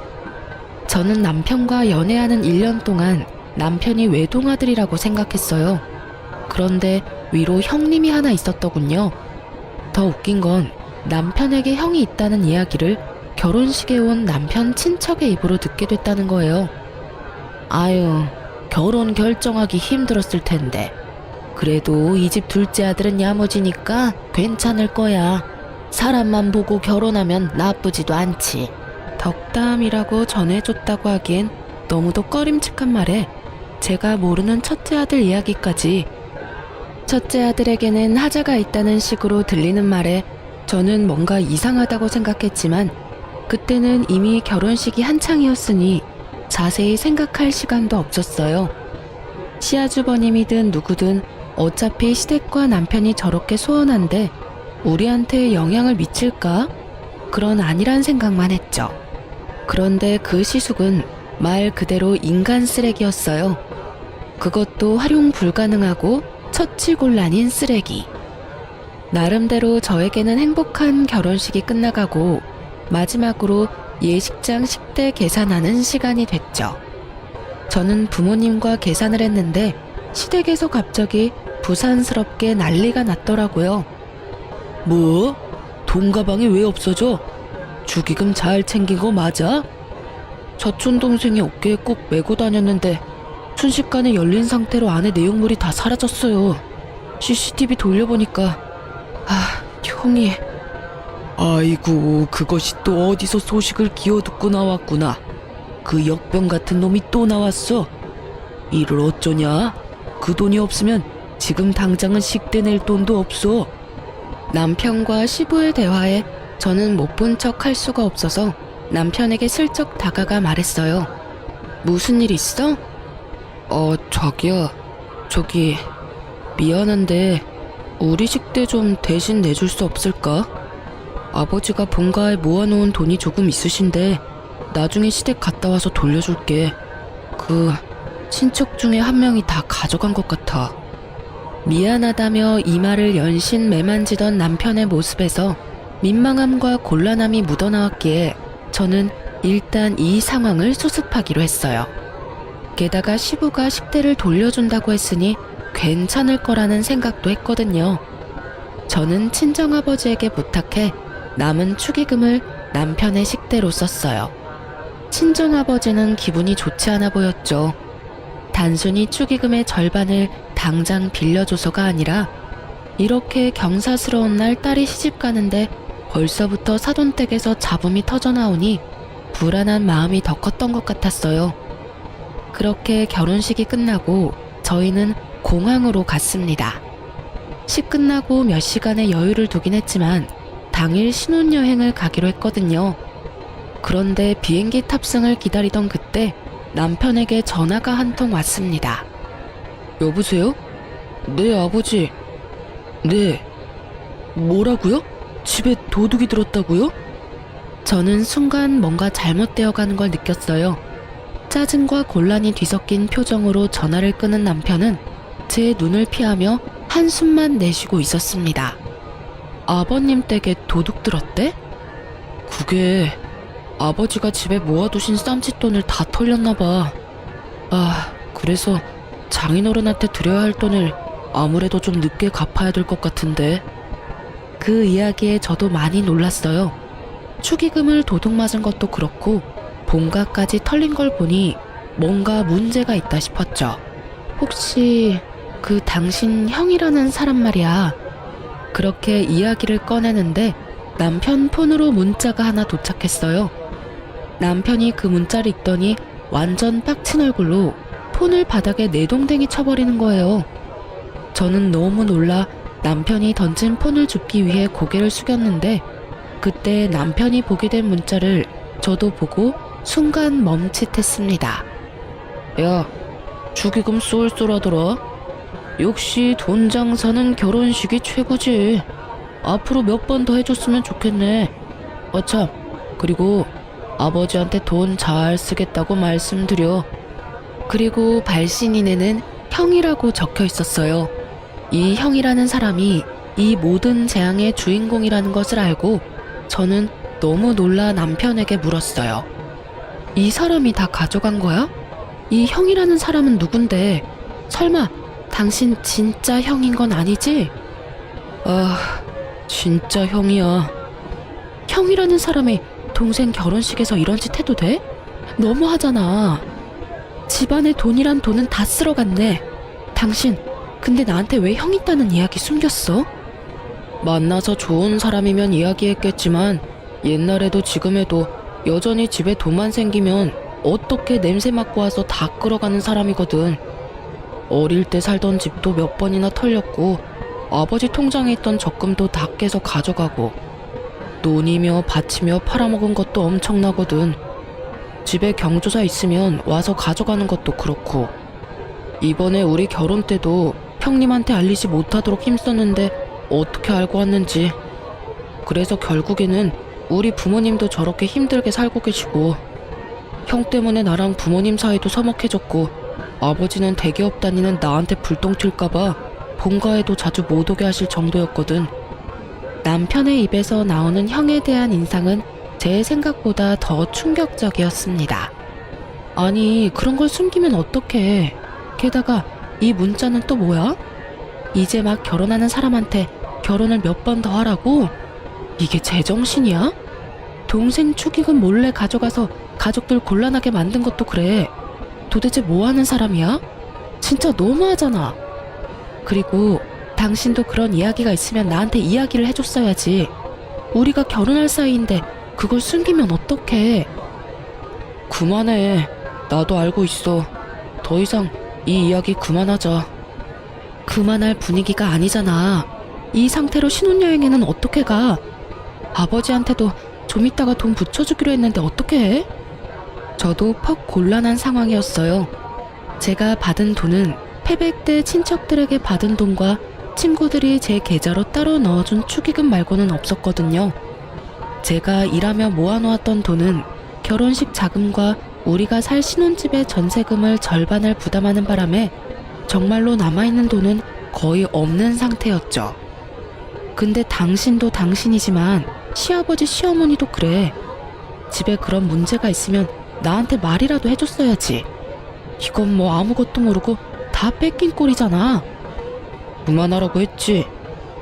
저는 남편과 연애하는 1년 동안 남편이 외동아들이라고 생각했어요. 그런데 위로 형님이 하나 있었더군요. 더 웃긴 건 남편에게 형이 있다는 이야기를 결혼식에 온 남편 친척의 입으로 듣게 됐다는 거예요. 아유, 결혼 결정하기 힘들었을 텐데. 그래도 이 집 둘째 아들은 야무지니까 괜찮을 거야. 사람만 보고 결혼하면 나쁘지도 않지. 덕담이라고 전해줬다고 하기엔 너무도 꺼림칙한 말에 제가 모르는 첫째 아들 이야기까지. 첫째 아들에게는 하자가 있다는 식으로 들리는 말에 저는 뭔가 이상하다고 생각했지만 그때는 이미 결혼식이 한창이었으니 자세히 생각할 시간도 없었어요. 시아주버님이든 누구든 어차피 시댁과 남편이 저렇게 소원한데 우리한테 영향을 미칠까? 그런 아니란 생각만 했죠. 그런데 그 시숙은 말 그대로 인간 쓰레기였어요. 그것도 활용 불가능하고 처치곤란인 쓰레기. 나름대로 저에게는 행복한 결혼식이 끝나가고 마지막으로 예식장 식대 계산하는 시간이 됐죠. 저는 부모님과 계산을 했는데 시댁에서 갑자기 부산스럽게 난리가 났더라고요. 뭐? 돈 가방이 왜 없어져? 축의금 잘 챙긴 거 맞아? 사촌동생이 어깨에 꼭 메고 다녔는데 순식간에 열린 상태로 안에 내용물이 다 사라졌어요. CCTV 돌려보니까 형이. 아이고, 그것이 또 어디서 소식을 기어듣고 나왔구나. 그 역병 같은 놈이 또 나왔어. 이를 어쩌냐? 그 돈이 없으면 지금 당장은 식대 낼 돈도 없어. 남편과 시부의 대화에 저는 못 본 척 할 수가 없어서 남편에게 슬쩍 다가가 말했어요. 무슨 일 있어? 자기야. 저기, 미안한데 우리 식대 좀 대신 내줄 수 없을까? 아버지가 본가에 모아놓은 돈이 조금 있으신데 나중에 시댁 갔다 와서 돌려줄게. 그 친척 중에 한 명이 다 가져간 것 같아. 미안하다며 이마를 연신 매만지던 남편의 모습에서 민망함과 곤란함이 묻어나왔기에 저는 일단 이 상황을 수습하기로 했어요. 게다가 시부가 식대를 돌려준다고 했으니 괜찮을 거라는 생각도 했거든요. 저는 친정아버지에게 부탁해 남은 축의금을 남편의 식대로 썼어요. 친정아버지는 기분이 좋지 않아 보였죠. 단순히 축의금의 절반을 당장 빌려줘서가 아니라 이렇게 경사스러운 날 딸이 시집 가는데 벌써부터 사돈댁에서 잡음이 터져나오니 불안한 마음이 더 컸던 것 같았어요. 그렇게 결혼식이 끝나고 저희는 공항으로 갔습니다. 식 끝나고 몇 시간의 여유를 두긴 했지만 당일 신혼여행을 가기로 했거든요. 그런데 비행기 탑승을 기다리던 그때 남편에게 전화가 한 통 왔습니다. 여보세요? 네, 아버지. 네. 뭐라고요? 집에 도둑이 들었다고요? 저는 순간 뭔가 잘못되어 가는 걸 느꼈어요. 짜증과 곤란이 뒤섞인 표정으로 전화를 끄는 남편은 제 눈을 피하며 한숨만 내쉬고 있었습니다. 아버님 댁에 도둑 들었대? 그게 아버지가 집에 모아두신 쌈짓돈을 다 털렸나봐. 그래서 장인어른한테 드려야 할 돈을 아무래도 좀 늦게 갚아야 될 것 같은데. 그 이야기에 저도 많이 놀랐어요. 축의금을 도둑 맞은 것도 그렇고 본가까지 털린 걸 보니 뭔가 문제가 있다 싶었죠. 혹시 그 당신 형이라는 사람 말이야. 그렇게 이야기를 꺼내는데 남편 폰으로 문자가 하나 도착했어요. 남편이 그 문자를 읽더니 완전 빡친 얼굴로 폰을 바닥에 내동댕이 쳐버리는 거예요. 저는 너무 놀라 남편이 던진 폰을 줍기 위해 고개를 숙였는데 그때 남편이 보게 된 문자를 저도 보고 순간 멈칫했습니다. 야, 축의금 쏠쏠하더라. 역시 돈 장사는 결혼식이 최고지. 앞으로 몇 번 더 해줬으면 좋겠네. 참, 그리고 아버지한테 돈 잘 쓰겠다고 말씀드려. 그리고 발신인에는 형이라고 적혀 있었어요. 이 형이라는 사람이 이 모든 재앙의 주인공이라는 것을 알고 저는 너무 놀라 남편에게 물었어요. 이 사람이 다 가져간 거야? 이 형이라는 사람은 누군데? 설마 당신 진짜 형인 건 아니지? 진짜 형이야. 형이라는 사람이 동생 결혼식에서 이런 짓 해도 돼? 너무하잖아. 집안의 돈이란 돈은 다 쓸어갔네. 당신 근데 나한테 왜 형 있다는 이야기 숨겼어? 만나서 좋은 사람이면 이야기했겠지만 옛날에도 지금에도 여전히 집에 돈만 생기면 어떻게 냄새 맡고 와서 다 끌어가는 사람이거든. 어릴 때 살던 집도 몇 번이나 털렸고 아버지 통장에 있던 적금도 다 깨서 가져가고 논이며 밭이며 팔아먹은 것도 엄청나거든. 집에 경조사 있으면 와서 가져가는 것도 그렇고 이번에 우리 결혼 때도 형님한테 알리지 못하도록 힘썼는데 어떻게 알고 왔는지. 그래서 결국에는 우리 부모님도 저렇게 힘들게 살고 계시고 형 때문에 나랑 부모님 사이도 서먹해졌고 아버지는 대기업 다니는 나한테 불똥 튈까봐 본가에도 자주 못 오게 하실 정도였거든. 남편의 입에서 나오는 형에 대한 인상은 제 생각보다 더 충격적이었습니다. 아니 그런 걸 숨기면 어떡해. 게다가 이 문자는 또 뭐야? 이제 막 결혼하는 사람한테 결혼을 몇 번 더 하라고? 이게 제정신이야? 동생 축의금 몰래 가져가서 가족들 곤란하게 만든 것도 그래. 도대체 뭐 하는 사람이야? 진짜 너무하잖아. 그리고 당신도 그런 이야기가 있으면 나한테 이야기를 해줬어야지. 우리가 결혼할 사이인데 그걸 숨기면 어떡해. 그만해. 나도 알고 있어. 더 이상 이 이야기 그만하자. 그만할 분위기가 아니잖아. 이 상태로 신혼여행에는 어떻게 가? 아버지한테도 좀 이따가 돈 붙여주기로 했는데 어떻게 해? 저도 퍽 곤란한 상황이었어요. 제가 받은 돈은 패백 때 친척들에게 받은 돈과 친구들이 제 계좌로 따로 넣어준 축의금 말고는 없었거든요. 제가 일하며 모아놓았던 돈은 결혼식 자금과 우리가 살 신혼집의 전세금을 절반을 부담하는 바람에 정말로 남아있는 돈은 거의 없는 상태였죠. 근데 당신도 당신이지만 시아버지 시어머니도 그래. 집에 그런 문제가 있으면 나한테 말이라도 해줬어야지. 이건 뭐 아무것도 모르고 다 뺏긴 꼴이잖아. 그만하라고 했지.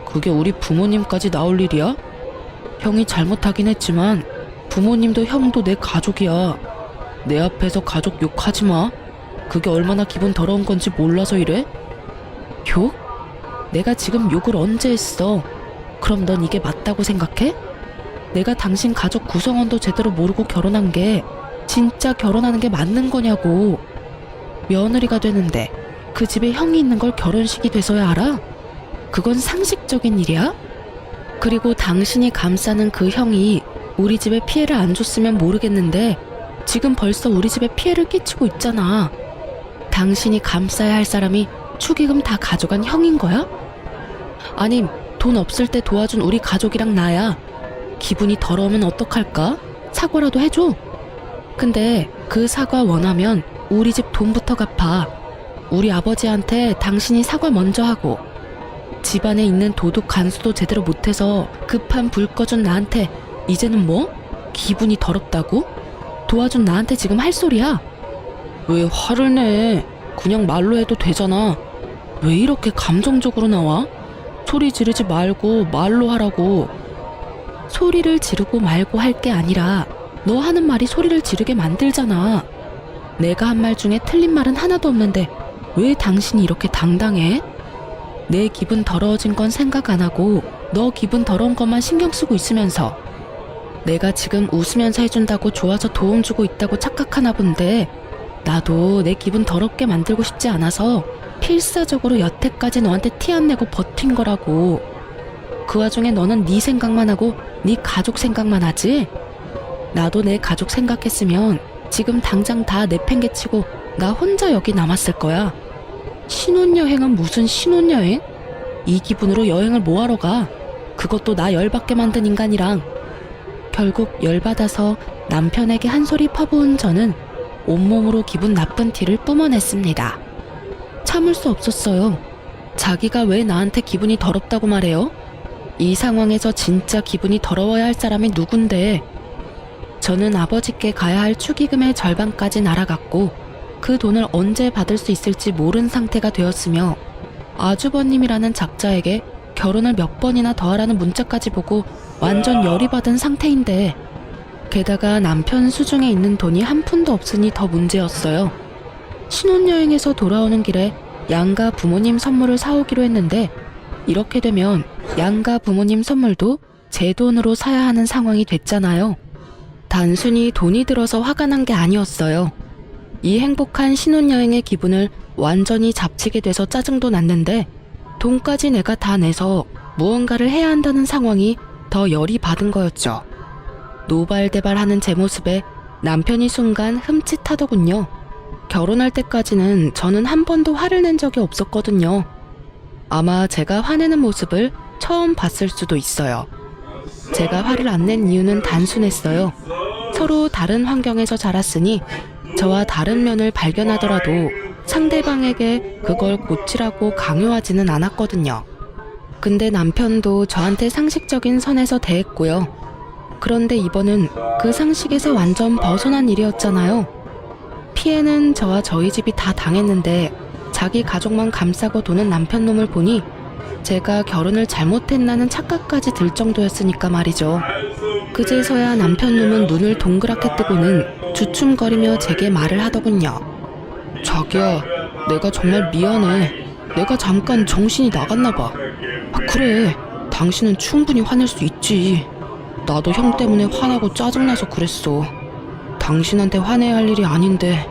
그게 우리 부모님까지 나올 일이야? 형이 잘못하긴 했지만 부모님도 형도 내 가족이야. 내 앞에서 가족 욕하지 마. 그게 얼마나 기분 더러운 건지 몰라서 이래? 욕? 내가 지금 욕을 언제 했어? 그럼 넌 이게 맞다고 생각해? 내가 당신 가족 구성원도 제대로 모르고 결혼한 게 진짜 결혼하는 게 맞는 거냐고. 며느리가 되는데 그 집에 형이 있는 걸 결혼식이 돼서야 알아? 그건 상식적인 일이야? 그리고 당신이 감싸는 그 형이 우리 집에 피해를 안 줬으면 모르겠는데 지금 벌써 우리 집에 피해를 끼치고 있잖아. 당신이 감싸야 할 사람이 축의금 다 가져간 형인 거야? 아님 돈 없을 때 도와준 우리 가족이랑 나야. 기분이 더러우면 어떡할까? 사과라도 해줘. 근데 그 사과 원하면 우리 집 돈부터 갚아. 우리 아버지한테 당신이 사과 먼저 하고 집안에 있는 도둑 간수도 제대로 못해서 급한 불 꺼준 나한테 이제는 뭐? 기분이 더럽다고? 도와준 나한테 지금 할 소리야? 왜 화를 내? 그냥 말로 해도 되잖아. 왜 이렇게 감정적으로 나와? 소리 지르지 말고 말로 하라고. 소리를 지르고 말고 할 게 아니라 너 하는 말이 소리를 지르게 만들잖아. 내가 한 말 중에 틀린 말은 하나도 없는데 왜 당신이 이렇게 당당해? 내 기분 더러워진 건 생각 안 하고 너 기분 더러운 것만 신경 쓰고 있으면서 내가 지금 웃으면서 해준다고 좋아서 도움 주고 있다고 착각하나 본데 나도 내 기분 더럽게 만들고 싶지 않아서 필사적으로 여태까지 너한테 티 안 내고 버틴 거라고. 그 와중에 너는 네 생각만 하고 네 가족 생각만 하지? 나도 내 가족 생각했으면 지금 당장 다 내팽개치고 나 혼자 여기 남았을 거야. 신혼여행은 무슨 신혼여행? 이 기분으로 여행을 뭐하러 가? 그것도 나 열받게 만든 인간이랑. 결국 열받아서 남편에게 한 소리 퍼부은 저는 온몸으로 기분 나쁜 티를 뿜어냈습니다. 참을 수 없었어요. 자기가 왜 나한테 기분이 더럽다고 말해요? 이 상황에서 진짜 기분이 더러워야 할 사람이 누군데. 저는 아버지께 가야 할 축의금의 절반까지 날아갔고 그 돈을 언제 받을 수 있을지 모른 상태가 되었으며 아주버님이라는 작자에게 결혼을 몇 번이나 더 하라는 문자까지 보고 완전 열이 받은 상태인데 게다가 남편 수중에 있는 돈이 한 푼도 없으니 더 문제였어요. 신혼여행에서 돌아오는 길에 양가 부모님 선물을 사오기로 했는데 이렇게 되면 양가 부모님 선물도 제 돈으로 사야 하는 상황이 됐잖아요. 단순히 돈이 들어서 화가 난 게 아니었어요. 이 행복한 신혼여행의 기분을 완전히 잡치게 돼서 짜증도 났는데 돈까지 내가 다 내서 무언가를 해야 한다는 상황이 더 열이 받은 거였죠. 노발대발하는 제 모습에 남편이 순간 흠칫하더군요. 결혼할 때까지는 저는 한 번도 화를 낸 적이 없었거든요. 아마 제가 화내는 모습을 처음 봤을 수도 있어요. 제가 화를 안 낸 이유는 단순했어요. 서로 다른 환경에서 자랐으니 저와 다른 면을 발견하더라도 상대방에게 그걸 고치라고 강요하지는 않았거든요. 근데 남편도 저한테 상식적인 선에서 대했고요. 그런데 이번은 그 상식에서 완전 벗어난 일이었잖아요. 피해는 저와 저희 집이 다 당했는데 자기 가족만 감싸고 도는 남편 놈을 보니 제가 결혼을 잘못했나는 착각까지 들 정도였으니까 말이죠. 그제서야 남편 놈은 눈을 동그랗게 뜨고는 주춤거리며 제게 말을 하더군요. 자기야, 내가 정말 미안해. 내가 잠깐 정신이 나갔나 봐. 아, 그래. 당신은 충분히 화낼 수 있지. 나도 형 때문에 화나고 짜증나서 그랬어. 당신한테 화내야 할 일이 아닌데.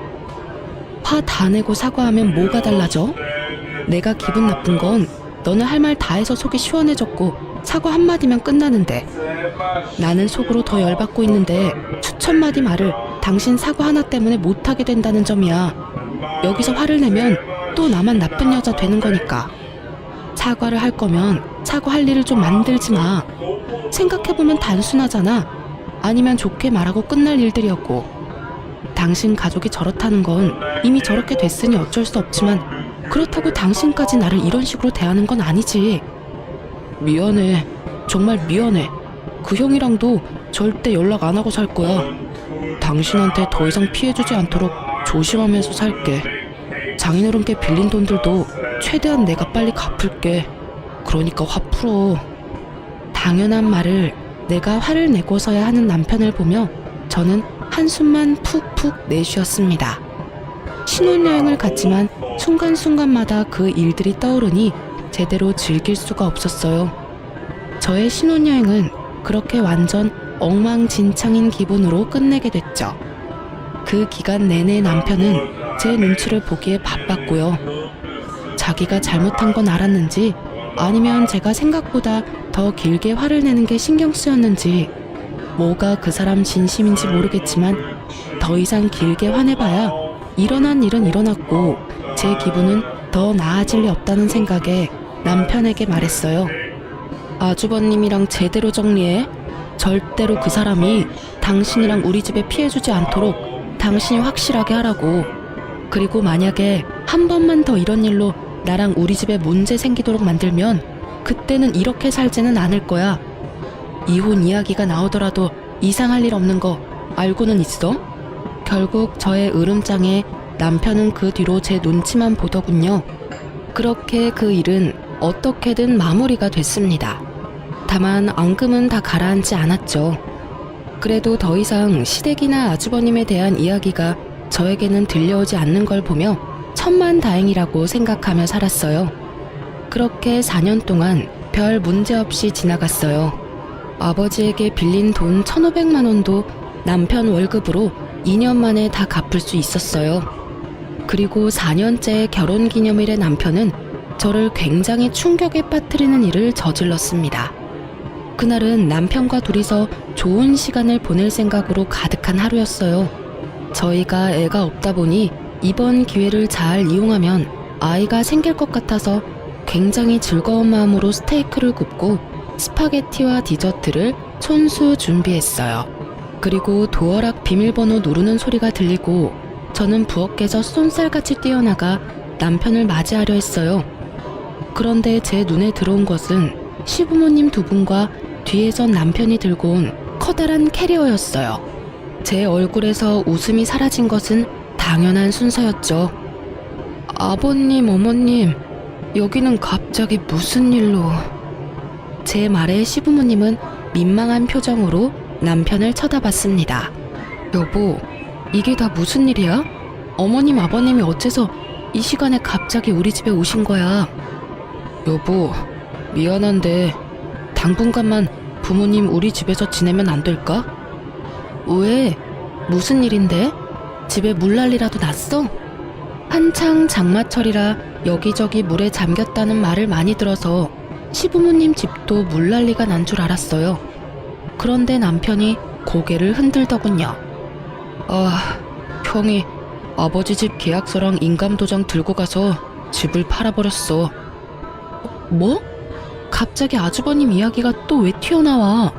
화 다 내고 사과하면 뭐가 달라져? 내가 기분 나쁜 건 너는 할 말 다 해서 속이 시원해졌고 사과 한마디면 끝나는데, 나는 속으로 더 열받고 있는데 수천 마디 말을 당신 사과 하나 때문에 못하게 된다는 점이야. 여기서 화를 내면 또 나만 나쁜 여자 되는 거니까. 사과를 할 거면 사과할 일을 좀 만들지 마. 생각해보면 단순하잖아. 아니면 좋게 말하고 끝날 일들이었고. 당신 가족이 저렇다는 건 이미 저렇게 됐으니 어쩔 수 없지만 그렇다고 당신까지 나를 이런 식으로 대하는 건 아니지. 미안해. 정말 미안해. 그 형이랑도 절대 연락 안 하고 살 거야. 당신한테 더 이상 피해주지 않도록 조심하면서 살게. 장인어른께 빌린 돈들도 최대한 내가 빨리 갚을게. 그러니까 화 풀어. 당연한 말을 내가 화를 내고서야 하는 남편을 보며 저는 한숨만 푹푹 내쉬었습니다. 신혼여행을 갔지만 순간순간마다 그 일들이 떠오르니 제대로 즐길 수가 없었어요. 저의 신혼여행은 그렇게 완전 엉망진창인 기분으로 끝내게 됐죠. 그 기간 내내 남편은 제 눈치를 보기에 바빴고요. 자기가 잘못한 건 알았는지 아니면 제가 생각보다 더 길게 화를 내는 게 신경 쓰였는지 뭐가 그 사람 진심인지 모르겠지만 더 이상 길게 화내봐야 일어난 일은 일어났고 제 기분은 더 나아질 리 없다는 생각에 남편에게 말했어요. 아주버님이랑 제대로 정리해. 절대로 그 사람이 당신이랑 우리 집에 피해주지 않도록 당신이 확실하게 하라고. 그리고 만약에 한 번만 더 이런 일로 나랑 우리 집에 문제 생기도록 만들면 그때는 이렇게 살지는 않을 거야. 이혼 이야기가 나오더라도 이상할 일 없는 거 알고는 있어? 결국 저의 으름장에 남편은 그 뒤로 제 눈치만 보더군요. 그렇게 그 일은 어떻게든 마무리가 됐습니다. 다만 앙금은 다 가라앉지 않았죠. 그래도 더 이상 시댁이나 아주버님에 대한 이야기가 저에게는 들려오지 않는 걸 보며 천만다행이라고 생각하며 살았어요. 그렇게 4년 동안 별 문제 없이 지나갔어요. 아버지에게 빌린 돈 1,500만 원도 남편 월급으로 2년 만에 다 갚을 수 있었어요. 그리고 4년째 결혼기념일에 남편은 저를 굉장히 충격에 빠뜨리는 일을 저질렀습니다. 그날은 남편과 둘이서 좋은 시간을 보낼 생각으로 가득한 하루였어요. 저희가 애가 없다 보니 이번 기회를 잘 이용하면 아이가 생길 것 같아서 굉장히 즐거운 마음으로 스테이크를 굽고 스파게티와 디저트를 손수 준비했어요. 그리고 도어락 비밀번호 누르는 소리가 들리고 저는 부엌에서 쏜살같이 뛰어나가 남편을 맞이하려 했어요. 그런데 제 눈에 들어온 것은 시부모님 두 분과 뒤에선 남편이 들고 온 커다란 캐리어였어요. 제 얼굴에서 웃음이 사라진 것은 당연한 순서였죠. 아버님, 어머님, 여기는 갑자기 무슨 일로... 제 말에 시부모님은 민망한 표정으로 남편을 쳐다봤습니다. 여보, 이게 다 무슨 일이야? 어머님, 아버님이 어째서 이 시간에 갑자기 우리 집에 오신 거야? 여보, 미안한데 당분간만 부모님 우리 집에서 지내면 안 될까? 왜? 무슨 일인데? 집에 물난리라도 났어? 한창 장마철이라 여기저기 물에 잠겼다는 말을 많이 들어서 시부모님 집도 물난리가 난 줄 알았어요. 그런데 남편이 고개를 흔들더군요. 아, 형이 아버지 집 계약서랑 인감도장 들고 가서 집을 팔아버렸어. 뭐? 갑자기 아주버님 이야기가 또 왜 튀어나와?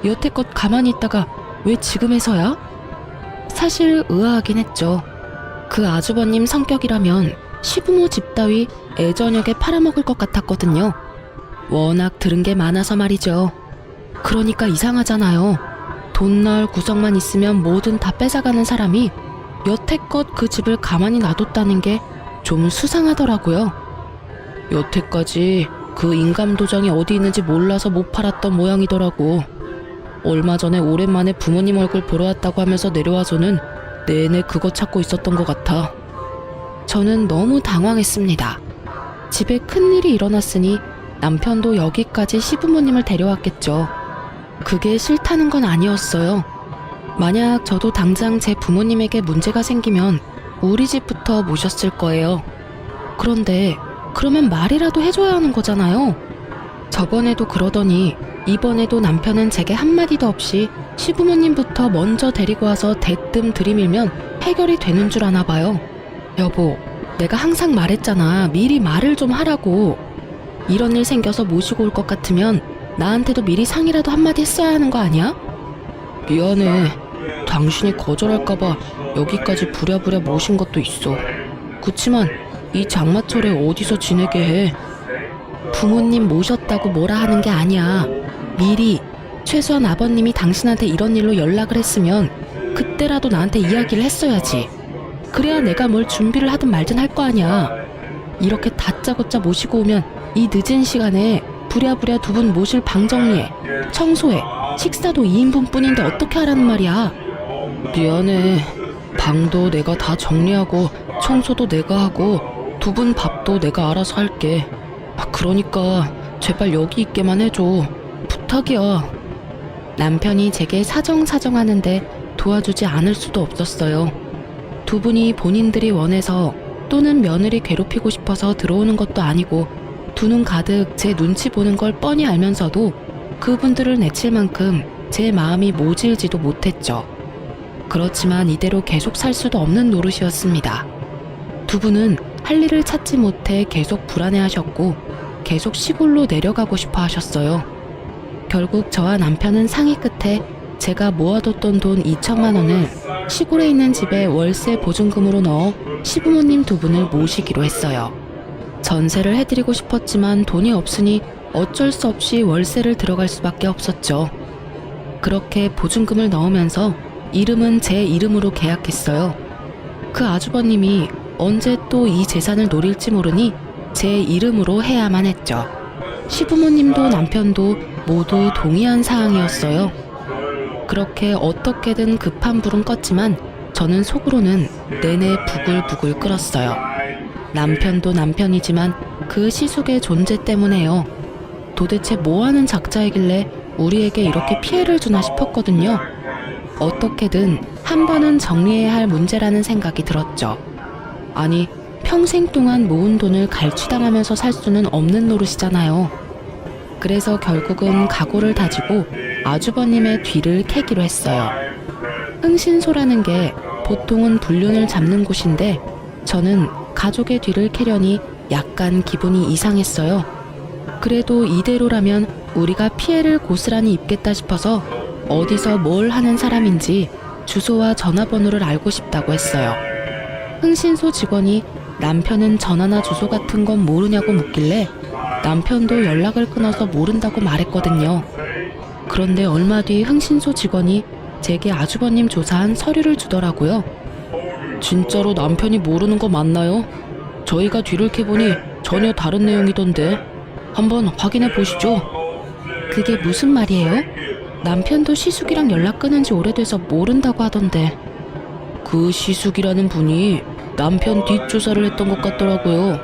여태껏 가만히 있다가 왜 지금에서야? 사실 의아하긴 했죠. 그 아주버님 성격이라면 시부모 집 따위 애저녁에 팔아먹을 것 같았거든요. 워낙 들은 게 많아서 말이죠. 그러니까 이상하잖아요. 돈 나올 구석만 있으면 뭐든 다 뺏어가는 사람이 여태껏 그 집을 가만히 놔뒀다는 게 좀 수상하더라고요. 여태까지 그 인감 도장이 어디 있는지 몰라서 못 팔았던 모양이더라고. 얼마 전에 오랜만에 부모님 얼굴 보러 왔다고 하면서 내려와서는 내내 그거 찾고 있었던 것 같아. 저는 너무 당황했습니다. 집에 큰일이 일어났으니 남편도 여기까지 시부모님을 데려왔겠죠. 그게 싫다는 건 아니었어요. 만약 저도 당장 제 부모님에게 문제가 생기면 우리 집부터 모셨을 거예요. 그런데 그러면 말이라도 해줘야 하는 거잖아요. 저번에도 그러더니 이번에도 남편은 제게 한마디도 없이 시부모님부터 먼저 데리고 와서 대뜸 들이밀면 해결이 되는 줄 아나 봐요. 여보, 내가 항상 말했잖아. 미리 말을 좀 하라고. 이런 일 생겨서 모시고 올 것 같으면 나한테도 미리 상의라도 한마디 했어야 하는 거 아니야? 미안해. 당신이 거절할까봐 여기까지 부랴부랴 모신 것도 있어. 그치만 이 장마철에 어디서 지내게 해. 부모님 모셨다고 뭐라 하는 게 아니야. 미리 최소한 아버님이 당신한테 이런 일로 연락을 했으면 그때라도 나한테 이야기를 했어야지. 그래야 내가 뭘 준비를 하든 말든 할 거 아니야. 이렇게 다짜고짜 모시고 오면 이 늦은 시간에 부랴부랴 두 분 모실 방 정리해, 청소해, 식사도 2인분 뿐인데 어떻게 하라는 말이야. 미안해. 방도 내가 다 정리하고 청소도 내가 하고 두 분 밥도 내가 알아서 할게. 그러니까 제발 여기 있게만 해줘. 부탁이야. 남편이 제게 사정하는데 도와주지 않을 수도 없었어요. 두 분이 본인들이 원해서 또는 며느리 괴롭히고 싶어서 들어오는 것도 아니고 두 눈 가득 제 눈치 보는 걸 뻔히 알면서도 그분들을 내칠 만큼 제 마음이 모질지도 못했죠. 그렇지만 이대로 계속 살 수도 없는 노릇이었습니다. 두 분은 할 일을 찾지 못해 계속 불안해하셨고 계속 시골로 내려가고 싶어 하셨어요. 결국 저와 남편은 상의 끝에 제가 모아뒀던 돈 2천만 원을 시골에 있는 집에 월세 보증금으로 넣어 시부모님 두 분을 모시기로 했어요. 전세를 해드리고 싶었지만 돈이 없으니 어쩔 수 없이 월세를 들어갈 수밖에 없었죠. 그렇게 보증금을 넣으면서 이름은 제 이름으로 계약했어요. 그 아주버님이 언제 또 이 재산을 노릴지 모르니 제 이름으로 해야만 했죠. 시부모님도 남편도 모두 동의한 사항이었어요. 그렇게 어떻게든 급한 불은 껐지만 저는 속으로는 내내 부글부글 끓었어요. 남편도 남편이지만 그 시숙의 존재 때문에요. 도대체 뭐하는 작자이길래 우리에게 이렇게 피해를 주나 싶었거든요. 어떻게든 한 번은 정리해야 할 문제라는 생각이 들었죠. 아니, 평생 동안 모은 돈을 갈취당하면서 살 수는 없는 노릇이잖아요. 그래서 결국은 각오를 다지고 아주버님의 뒤를 캐기로 했어요. 흥신소라는 게 보통은 불륜을 잡는 곳인데 저는 가족의 뒤를 캐려니 약간 기분이 이상했어요. 그래도 이대로라면 우리가 피해를 고스란히 입겠다 싶어서 어디서 뭘 하는 사람인지 주소와 전화번호를 알고 싶다고 했어요. 흥신소 직원이 남편은 전화나 주소 같은 건 모르냐고 묻길래 남편도 연락을 끊어서 모른다고 말했거든요. 그런데 얼마 뒤 흥신소 직원이 제게 아주버님 조사한 서류를 주더라고요. 진짜로 남편이 모르는 거 맞나요? 저희가 뒤를 캐보니 전혀 다른 내용이던데 한번 확인해 보시죠. 그게 무슨 말이에요? 남편도 시숙이랑 연락 끊은 지 오래돼서 모른다고 하던데. 그 시숙이라는 분이 남편 뒷조사를 했던 것 같더라고요.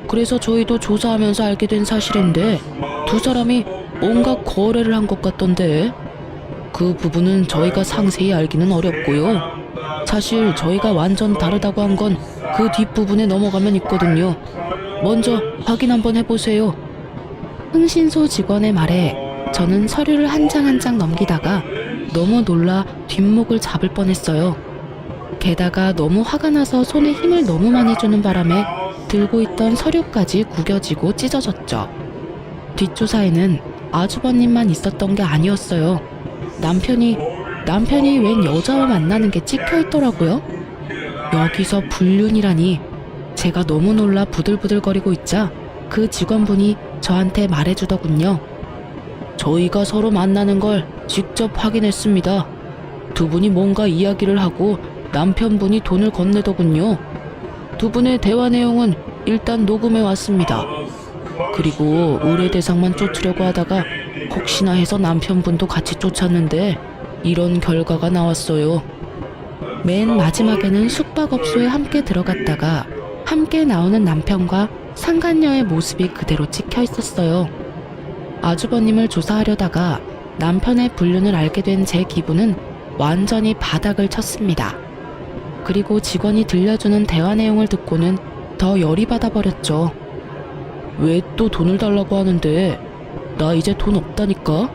그래서 저희도 조사하면서 알게 된 사실인데 두 사람이 뭔가 거래를 한 것 같던데 그 부분은 저희가 상세히 알기는 어렵고요. 사실 저희가 완전 다르다고 한 건 그 뒷부분에 넘어가면 있거든요. 먼저 확인 한번 해보세요. 흥신소 직원의 말에 저는 서류를 한 장 한 장 넘기다가 너무 놀라 뒷목을 잡을 뻔했어요. 게다가 너무 화가 나서 손에 힘을 너무 많이 주는 바람에 들고 있던 서류까지 구겨지고 찢어졌죠. 뒷조사에는 아주버님만 있었던 게 아니었어요. 남편이 웬 여자와 만나는 게 찍혀 있더라고요. 여기서 불륜이라니. 제가 너무 놀라 부들부들거리고 있자 그 직원분이 저한테 말해주더군요. 저희가 서로 만나는 걸 직접 확인했습니다. 두 분이 뭔가 이야기를 하고 남편분이 돈을 건네더군요. 두 분의 대화 내용은 일단 녹음해 왔습니다. 그리고 의뢰 대상만 쫓으려고 하다가 혹시나 해서 남편분도 같이 쫓았는데 이런 결과가 나왔어요. 맨 마지막에는 숙박업소에 함께 들어갔다가 함께 나오는 남편과 상간녀의 모습이 그대로 찍혀 있었어요. 아주버님을 조사하려다가 남편의 불륜을 알게 된 제 기분은 완전히 바닥을 쳤습니다. 그리고 직원이 들려주는 대화 내용을 듣고는 더 열이 받아버렸죠. 왜 또 돈을 달라고 하는데? 나 이제 돈 없다니까?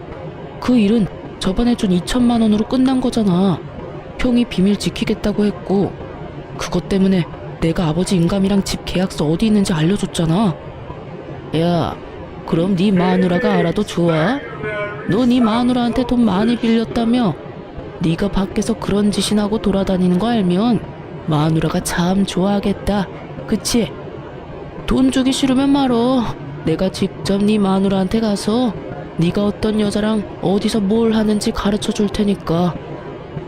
그 일은 저번에 준 2천만 원으로 끝난 거잖아. 형이 비밀 지키겠다고 했고 그것 때문에 내가 아버지 인감이랑 집 계약서 어디 있는지 알려줬잖아. 야, 그럼 네 마누라가 알아도 좋아? 너 네 마누라한테 돈 많이 빌렸다며? 네가 밖에서 그런 짓이나 하고 돌아다니는 거 알면 마누라가 참 좋아하겠다. 그치? 돈 주기 싫으면 말어. 내가 직접 네 마누라한테 가서 네가 어떤 여자랑 어디서 뭘 하는지 가르쳐 줄 테니까.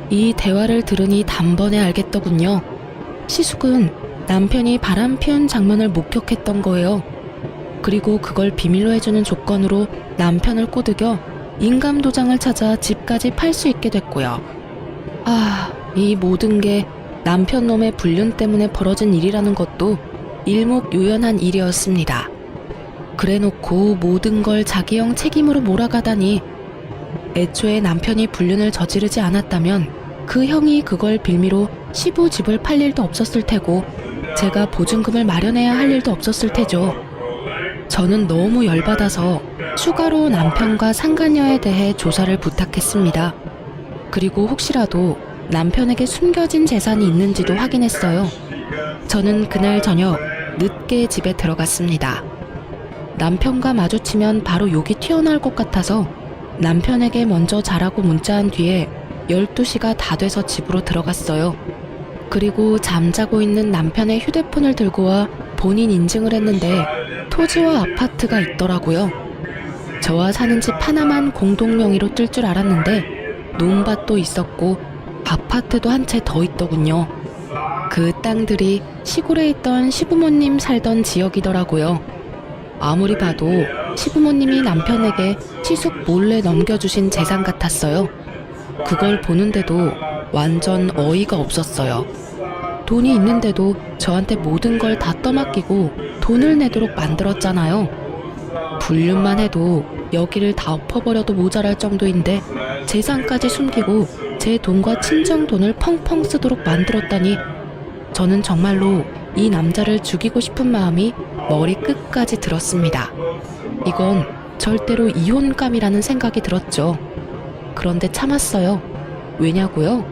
이 대화를 들으니 단번에 알겠더군요. 시숙은 남편이 바람 피운 장면을 목격했던 거예요. 그리고 그걸 비밀로 해주는 조건으로 남편을 꼬드겨 인감도장을 찾아 집까지 팔 수 있게 됐고요. 이 모든 게 남편 놈의 불륜 때문에 벌어진 일이라는 것도 일목요연한 일이었습니다. 그래놓고 모든 걸 자기 형 책임으로 몰아가다니. 애초에 남편이 불륜을 저지르지 않았다면 그 형이 그걸 빌미로 시부 집을 팔 일도 없었을 테고 제가 보증금을 마련해야 할 일도 없었을 테죠. 저는 너무 열받아서 추가로 남편과 상간녀에 대해 조사를 부탁했습니다. 그리고 혹시라도 남편에게 숨겨진 재산이 있는지도 확인했어요. 저는 그날 저녁 늦게 집에 들어갔습니다. 남편과 마주치면 바로 욕이 튀어나올 것 같아서 남편에게 먼저 자라고 문자한 뒤에 12시가 다 돼서 집으로 들어갔어요. 그리고 잠자고 있는 남편의 휴대폰을 들고 와 본인 인증을 했는데 토지와 아파트가 있더라고요. 저와 사는 집 하나만 공동 명의로 뜰 줄 알았는데 논밭도 있었고 아파트도 한 채 더 있더군요. 그 땅들이 시골에 있던 시부모님 살던 지역이더라고요. 아무리 봐도 시부모님이 남편에게 시숙 몰래 넘겨주신 재산 같았어요. 그걸 보는데도 완전 어이가 없었어요. 돈이 있는데도 저한테 모든 걸 다 떠맡기고 돈을 내도록 만들었잖아요. 불륜만 해도 여기를 다 엎어버려도 모자랄 정도인데 재산까지 숨기고 제 돈과 친정 돈을 펑펑 쓰도록 만들었다니 저는 정말로 이 남자를 죽이고 싶은 마음이 머리 끝까지 들었습니다. 이건 절대로 이혼감이라는 생각이 들었죠. 그런데 참았어요. 왜냐고요?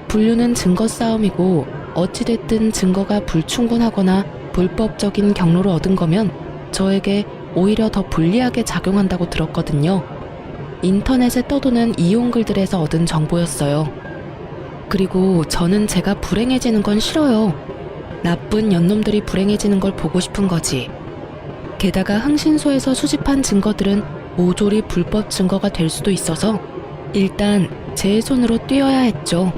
불륜은 증거 싸움이고 어찌됐든 증거가 불충분하거나 불법적인 경로를 얻은 거면 저에게 오히려 더 불리하게 작용한다고 들었거든요. 인터넷에 떠도는 이용 글들에서 얻은 정보였어요. 그리고 저는 제가 불행해지는 건 싫어요. 나쁜 연놈들이 불행해지는 걸 보고 싶은 거지. 게다가 흥신소에서 수집한 증거들은 모조리 불법 증거가 될 수도 있어서 일단 제 손으로 띄어야 했죠.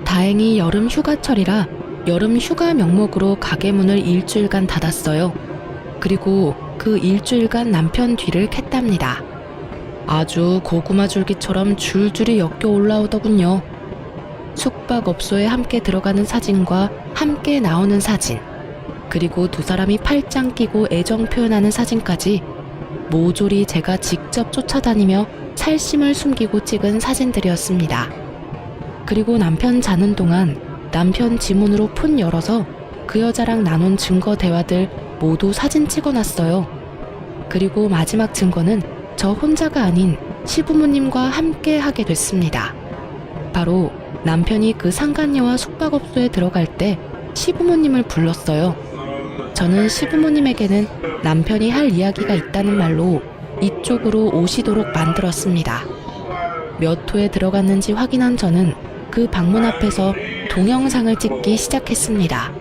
다행히 여름 휴가철이라 여름 휴가 명목으로 가게 문을 일주일간 닫았어요. 그리고 그 일주일간 남편 뒤를 캤답니다. 아주 고구마 줄기처럼 줄줄이 엮여 올라오더군요. 숙박업소에 함께 들어가는 사진과 함께 나오는 사진, 그리고 두 사람이 팔짱 끼고 애정 표현하는 사진까지 모조리 제가 직접 쫓아다니며 살심을 숨기고 찍은 사진들이었습니다. 그리고 남편 자는 동안 남편 지문으로 폰 열어서 그 여자랑 나눈 증거 대화들 모두 사진 찍어놨어요. 그리고 마지막 증거는 저 혼자가 아닌 시부모님과 함께 하게 됐습니다. 바로 남편이 그 상간녀와 숙박업소에 들어갈 때 시부모님을 불렀어요. 저는 시부모님에게는 남편이 할 이야기가 있다는 말로 이쪽으로 오시도록 만들었습니다. 몇 호에 들어갔는지 확인한 저는 그 방문 앞에서 동영상을 찍기 시작했습니다.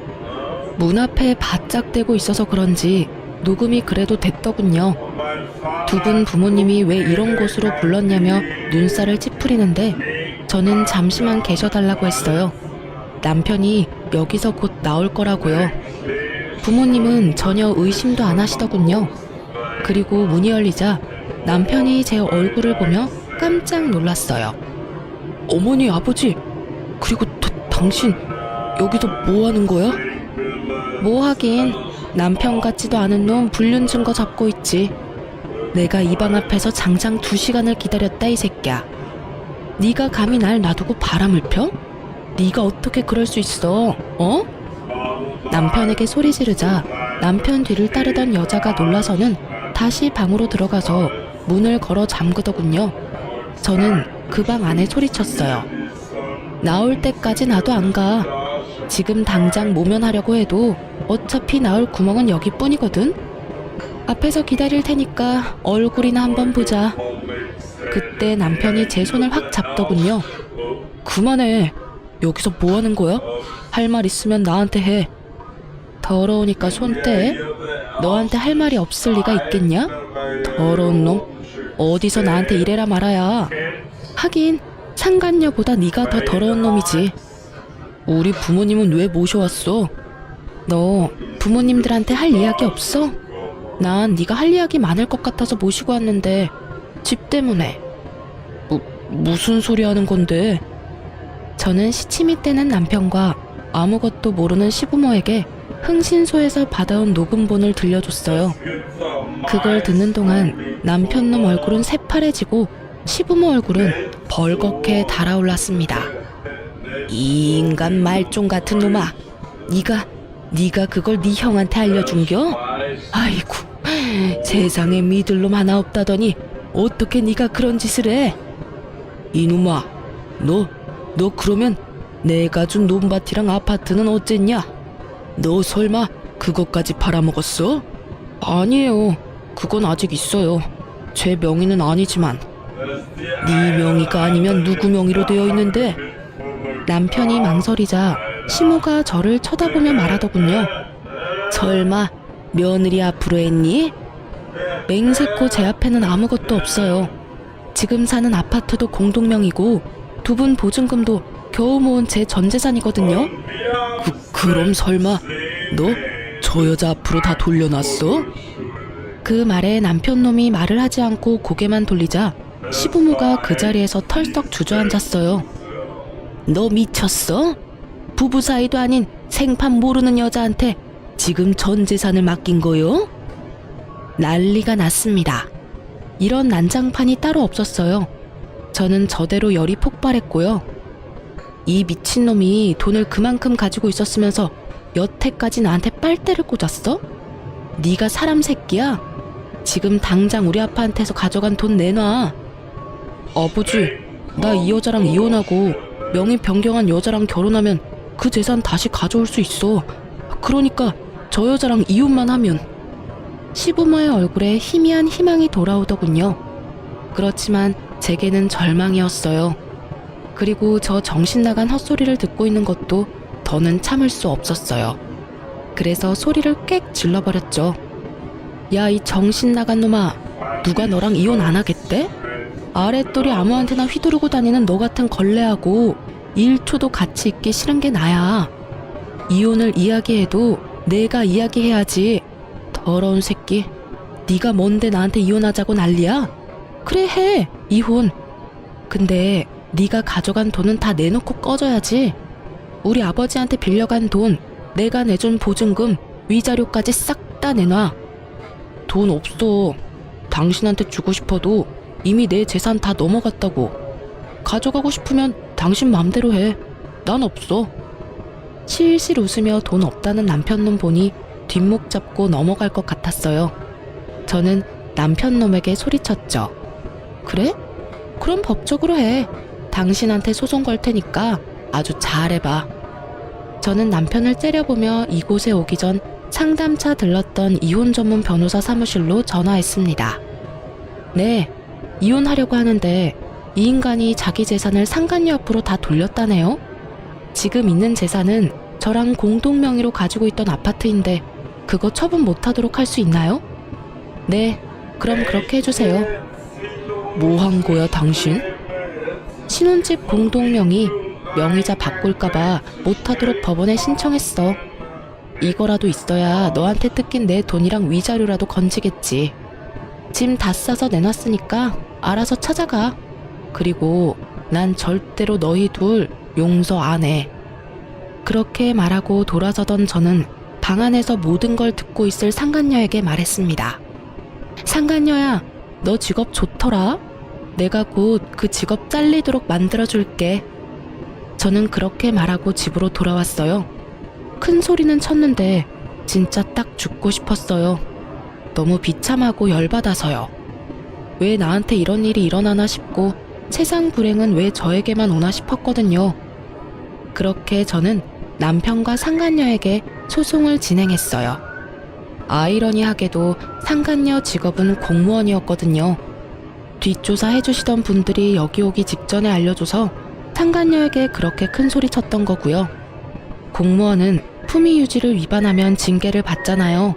문 앞에 바짝 대고 있어서 그런지 녹음이 그래도 됐더군요. 두 분 부모님이 왜 이런 곳으로 불렀냐며 눈살을 찌푸리는데 저는 잠시만 계셔달라고 했어요. 남편이 여기서 곧 나올 거라고요. 부모님은 전혀 의심도 안 하시더군요. 그리고 문이 열리자 남편이 제 얼굴을 보며 깜짝 놀랐어요. 어머니, 아버지, 그리고 당신 여기서 뭐 하는 거야? 뭐 하긴, 남편 같지도 않은 놈 불륜 증거 잡고 있지. 내가 이 방 앞에서 장장 2시간을 기다렸다, 이 새끼야. 네가 감히 날 놔두고 바람을 펴? 네가 어떻게 그럴 수 있어? 어? 남편에게 소리 지르자 남편 뒤를 따르던 여자가 놀라서는 다시 방으로 들어가서 문을 걸어 잠그더군요. 저는 그 방 안에 소리쳤어요. 나올 때까지 나도 안 가. 지금 당장 모면하려고 해도 어차피 나올 구멍은 여기뿐이거든. 앞에서 기다릴 테니까 얼굴이나 한번 보자. 그때 남편이 제 손을 확 잡더군요. 그만해. 여기서 뭐 하는 거야? 할 말 있으면 나한테 해. 더러우니까 손 떼. 너한테 할 말이 없을 리가 있겠냐? 더러운 놈. 어디서 나한테 이래라 말아야. 하긴 상간녀보다 네가 더 더러운 놈이지. 우리 부모님은 왜 모셔왔어? 너 부모님들한테 할 이야기 없어? 난 네가 할 이야기 많을 것 같아서 모시고 왔는데 집 때문에. 무슨 소리 하는 건데? 저는 시치미 떼는 남편과 아무것도 모르는 시부모에게 흥신소에서 받아온 녹음본을 들려줬어요. 그걸 듣는 동안 남편놈 얼굴은 새파래지고 시부모 얼굴은 벌겋게 달아올랐습니다. 이 인간 말종 같은 놈아, 네가 그걸 네 형한테 알려준겨? 아이고, 세상에 믿을 놈 하나 없다더니 어떻게 네가 그런 짓을 해? 이놈아, 너 그러면 내가 준 논밭이랑 아파트는 어쨌냐? 너 설마 그것까지 팔아먹었어? 아니에요. 그건 아직 있어요. 제 명의는 아니지만. 네 명의가 아니면 누구 명의로 되어 있는데? 남편이 망설이자 시모가 저를 쳐다보며 말하더군요. 설마 며느리 앞으로 했니? 맹세코 제 앞에는 아무것도 없어요. 지금 사는 아파트도 공동명의고 두 분 보증금도 겨우 모은 제 전 재산이거든요. 그럼 설마 너 저 여자 앞으로 다 돌려놨어? 그 말에 남편놈이 말을 하지 않고 고개만 돌리자 시부모가 그 자리에서 털썩 주저앉았어요. 너 미쳤어? 부부 사이도 아닌 생판 모르는 여자한테 지금 전 재산을 맡긴 거요? 난리가 났습니다. 이런 난장판이 따로 없었어요. 저는 저대로 열이 폭발했고요. 이 미친놈이 돈을 그만큼 가지고 있었으면서 여태까지 나한테 빨대를 꽂았어? 네가 사람 새끼야? 지금 당장 우리 아빠한테서 가져간 돈 내놔. 아버지, 나 이 여자랑 이혼하고 명의 변경한 여자랑 결혼하면 그 재산 다시 가져올 수 있어. 그러니까 저 여자랑 이혼만 하면. 시부모의 얼굴에 희미한 희망이 돌아오더군요. 그렇지만 제게는 절망이었어요. 그리고 저 정신나간 헛소리를 듣고 있는 것도 더는 참을 수 없었어요. 그래서 소리를 꽥 질러버렸죠. 야, 이 정신나간 놈아, 누가 너랑 이혼 안 하겠대? 아랫돌이 아무한테나 휘두르고 다니는 너 같은 걸레하고 1초도 같이 있기 싫은 게 나야. 이혼을 이야기해도 내가 이야기해야지. 더러운 새끼. 네가 뭔데 나한테 이혼하자고 난리야? 그래, 해. 이혼. 근데 네가 가져간 돈은 다 내놓고 꺼져야지. 우리 아버지한테 빌려간 돈, 내가 내준 보증금, 위자료까지 싹 다 내놔. 돈 없어. 당신한테 주고 싶어도 이미 내 재산 다 넘어갔다고. 가져가고 싶으면 당신 맘대로 해. 난 없어. 실실 웃으며 돈 없다는 남편놈 보니 뒷목 잡고 넘어갈 것 같았어요. 저는 남편놈에게 소리쳤죠. 그래? 그럼 법적으로 해. 당신한테 소송 걸 테니까 아주 잘해봐. 저는 남편을 째려보며 이곳에 오기 전 상담차 들렀던 이혼 전문 변호사 사무실로 전화했습니다. 네, 이혼하려고 하는데 이 인간이 자기 재산을 상간녀 앞으로 다 돌렸다네요. 지금 있는 재산은 저랑 공동 명의로 가지고 있던 아파트인데 그거 처분 못하도록 할 수 있나요? 네, 그럼 그렇게 해주세요. 뭐 한 거야 당신? 신혼집 공동 명의, 명의자 바꿀까봐 못하도록 법원에 신청했어. 이거라도 있어야 너한테 뜯긴 내 돈이랑 위자료라도 건지겠지. 짐 다 싸서 내놨으니까 알아서 찾아가. 그리고 난 절대로 너희 둘 용서 안 해. 그렇게 말하고 돌아서던 저는 방 안에서 모든 걸 듣고 있을 상간녀에게 말했습니다. 상간녀야, 너 직업 좋더라. 내가 곧 그 직업 잘리도록 만들어줄게. 저는 그렇게 말하고 집으로 돌아왔어요. 큰 소리는 쳤는데 진짜 딱 죽고 싶었어요. 너무 비참하고 열받아서요. 왜 나한테 이런 일이 일어나나 싶고 세상 불행은 왜 저에게만 오나 싶었거든요. 그렇게 저는 남편과 상간녀에게 소송을 진행했어요. 아이러니하게도 상간녀 직업은 공무원이었거든요. 뒷조사 해주시던 분들이 여기 오기 직전에 알려줘서 상간녀에게 그렇게 큰 소리 쳤던 거고요. 공무원은 품위 유지를 위반하면 징계를 받잖아요.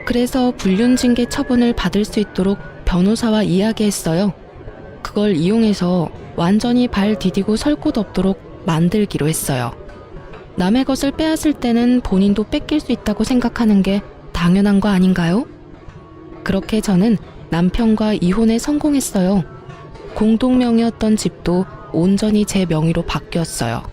그래서 불륜징계 처분을 받을 수 있도록 변호사와 이야기했어요. 그걸 이용해서 완전히 발 디디고 설 곳 없도록 만들기로 했어요. 남의 것을 빼앗을 때는 본인도 뺏길 수 있다고 생각하는 게 당연한 거 아닌가요? 그렇게 저는 남편과 이혼에 성공했어요. 공동명의였던 집도 온전히 제 명의로 바뀌었어요.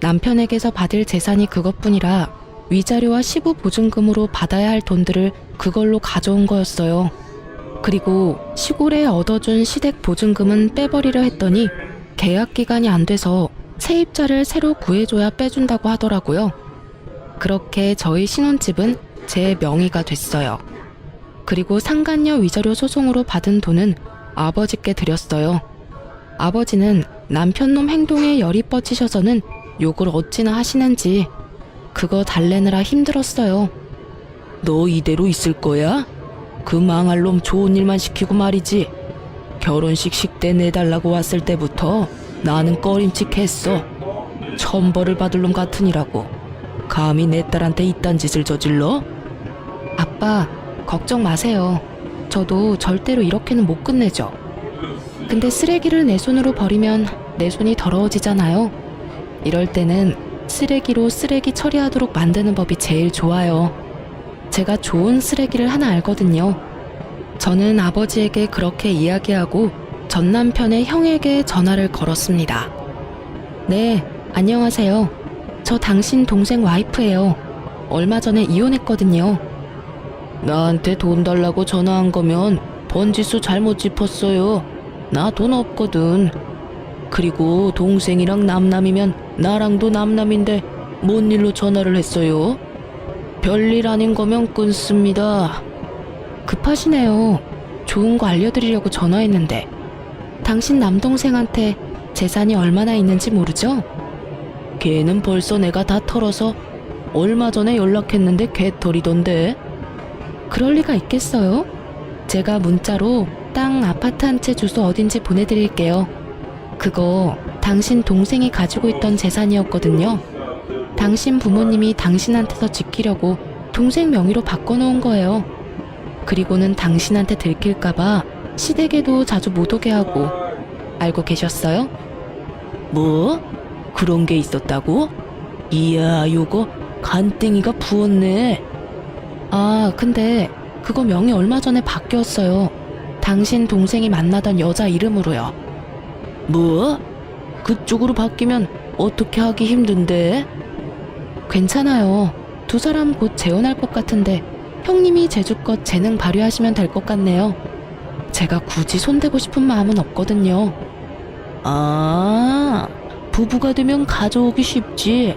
남편에게서 받을 재산이 그것뿐이라 위자료와 시부 보증금으로 받아야 할 돈들을 그걸로 가져온 거였어요. 그리고 시골에 얻어준 시댁 보증금은 빼버리려 했더니 계약 기간이 안 돼서 세입자를 새로 구해줘야 빼준다고 하더라고요. 그렇게 저희 신혼집은 제 명의가 됐어요. 그리고 상간녀 위자료 소송으로 받은 돈은 아버지께 드렸어요. 아버지는 남편놈 행동에 열이 뻗치셔서는 욕을 어찌나 하시는지 그거 달래느라 힘들었어요. 너 이대로 있을 거야? 그 망할 놈 좋은 일만 시키고 말이지. 결혼식 식대 내달라고 왔을 때부터 나는 꺼림칙했어. 천벌을 받을 놈 같으니라고. 감히 내 딸한테 이딴 짓을 저질러? 아빠, 걱정 마세요. 저도 절대로 이렇게는 못 끝내죠. 근데 쓰레기를 내 손으로 버리면 내 손이 더러워지잖아요. 이럴 때는 쓰레기로 쓰레기 처리하도록 만드는 법이 제일 좋아요. 제가 좋은 쓰레기를 하나 알거든요. 저는 아버지에게 그렇게 이야기하고 전 남편의 형에게 전화를 걸었습니다. 네, 안녕하세요. 저 당신 동생 와이프예요. 얼마 전에 이혼했거든요. 나한테 돈 달라고 전화한 거면 번지수 잘못 짚었어요. 나 돈 없거든. 그리고 동생이랑 남남이면 나랑도 남남인데 뭔 일로 전화를 했어요? 별일 아닌 거면 끊습니다. 급하시네요. 좋은 거 알려드리려고 전화했는데 당신 남동생한테 재산이 얼마나 있는지 모르죠? 걔는 벌써 내가 다 털어서 얼마 전에 연락했는데 개털이던데. 그럴 리가 있겠어요? 제가 문자로 땅, 아파트 한 채 주소 어딘지 보내드릴게요. 그거 당신 동생이 가지고 있던 재산이었거든요. 당신 부모님이 당신한테서 지키려고 동생 명의로 바꿔놓은 거예요. 그리고는 당신한테 들킬까봐 시댁에도 자주 못 오게 하고. 알고 계셨어요? 뭐? 그런 게 있었다고? 이야, 요거 간땡이가 부었네. 아, 근데 그거 명의 얼마 전에 바뀌었어요. 당신 동생이 만나던 여자 이름으로요. 뭐? 그쪽으로 바뀌면 어떻게 하기 힘든데? 괜찮아요. 두 사람 곧 재혼할 것 같은데 형님이 제주껏 재능 발휘하시면 될 것 같네요. 제가 굳이 손대고 싶은 마음은 없거든요. 아, 부부가 되면 가져오기 쉽지.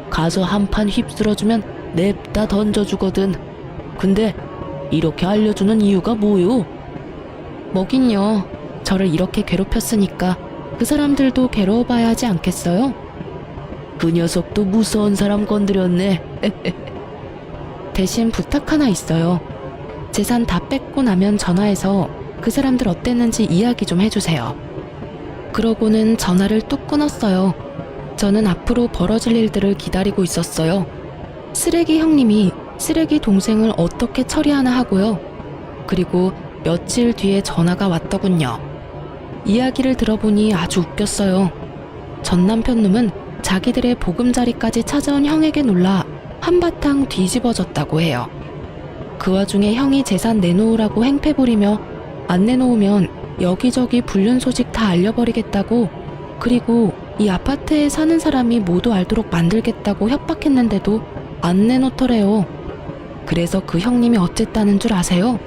가서 한 판 휩쓸어주면 냅다 던져주거든. 근데 이렇게 알려주는 이유가 뭐요? 뭐긴요. 저를 이렇게 괴롭혔으니까 그 사람들도 괴로워봐야 하지 않겠어요? 그 녀석도 무서운 사람 건드렸네. 대신 부탁 하나 있어요. 재산 다 뺏고 나면 전화해서 그 사람들 어땠는지 이야기 좀 해주세요. 그러고는 전화를 뚝 끊었어요. 저는 앞으로 벌어질 일들을 기다리고 있었어요. 쓰레기 형님이 쓰레기 동생을 어떻게 처리하나 하고요. 그리고 며칠 뒤에 전화가 왔더군요. 이야기를 들어보니 아주 웃겼어요. 전 남편 놈은 자기들의 보금자리까지 찾아온 형에게 놀라 한바탕 뒤집어졌다고 해요. 그 와중에 형이 재산 내놓으라고 행패 부리며 안 내놓으면 여기저기 불륜 소식 다 알려버리겠다고, 그리고 이 아파트에 사는 사람이 모두 알도록 만들겠다고 협박했는데도 안 내놓더래요. 그래서 그 형님이 어쨌다는 줄 아세요?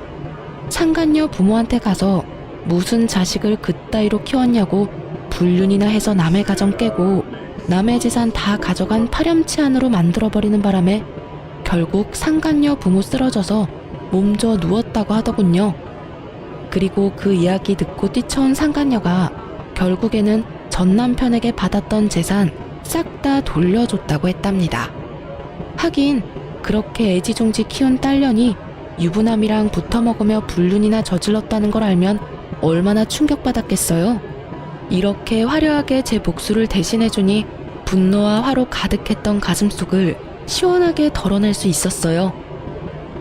상간녀 부모한테 가서 무슨 자식을 그따위로 키웠냐고 불륜이나 해서 남의 가정 깨고 남의 재산 다 가져간 파렴치한으로 만들어버리는 바람에 결국 상간녀 부모 쓰러져서 몸져 누웠다고 하더군요. 그리고 그 이야기 듣고 뛰쳐온 상간녀가 결국에는 전 남편에게 받았던 재산 싹 다 돌려줬다고 했답니다. 하긴 그렇게 애지중지 키운 딸년이 유부남이랑 붙어먹으며 불륜이나 저질렀다는 걸 알면 얼마나 충격받았겠어요. 이렇게 화려하게 제 복수를 대신해주니 분노와 화로 가득했던 가슴속을 시원하게 덜어낼 수 있었어요.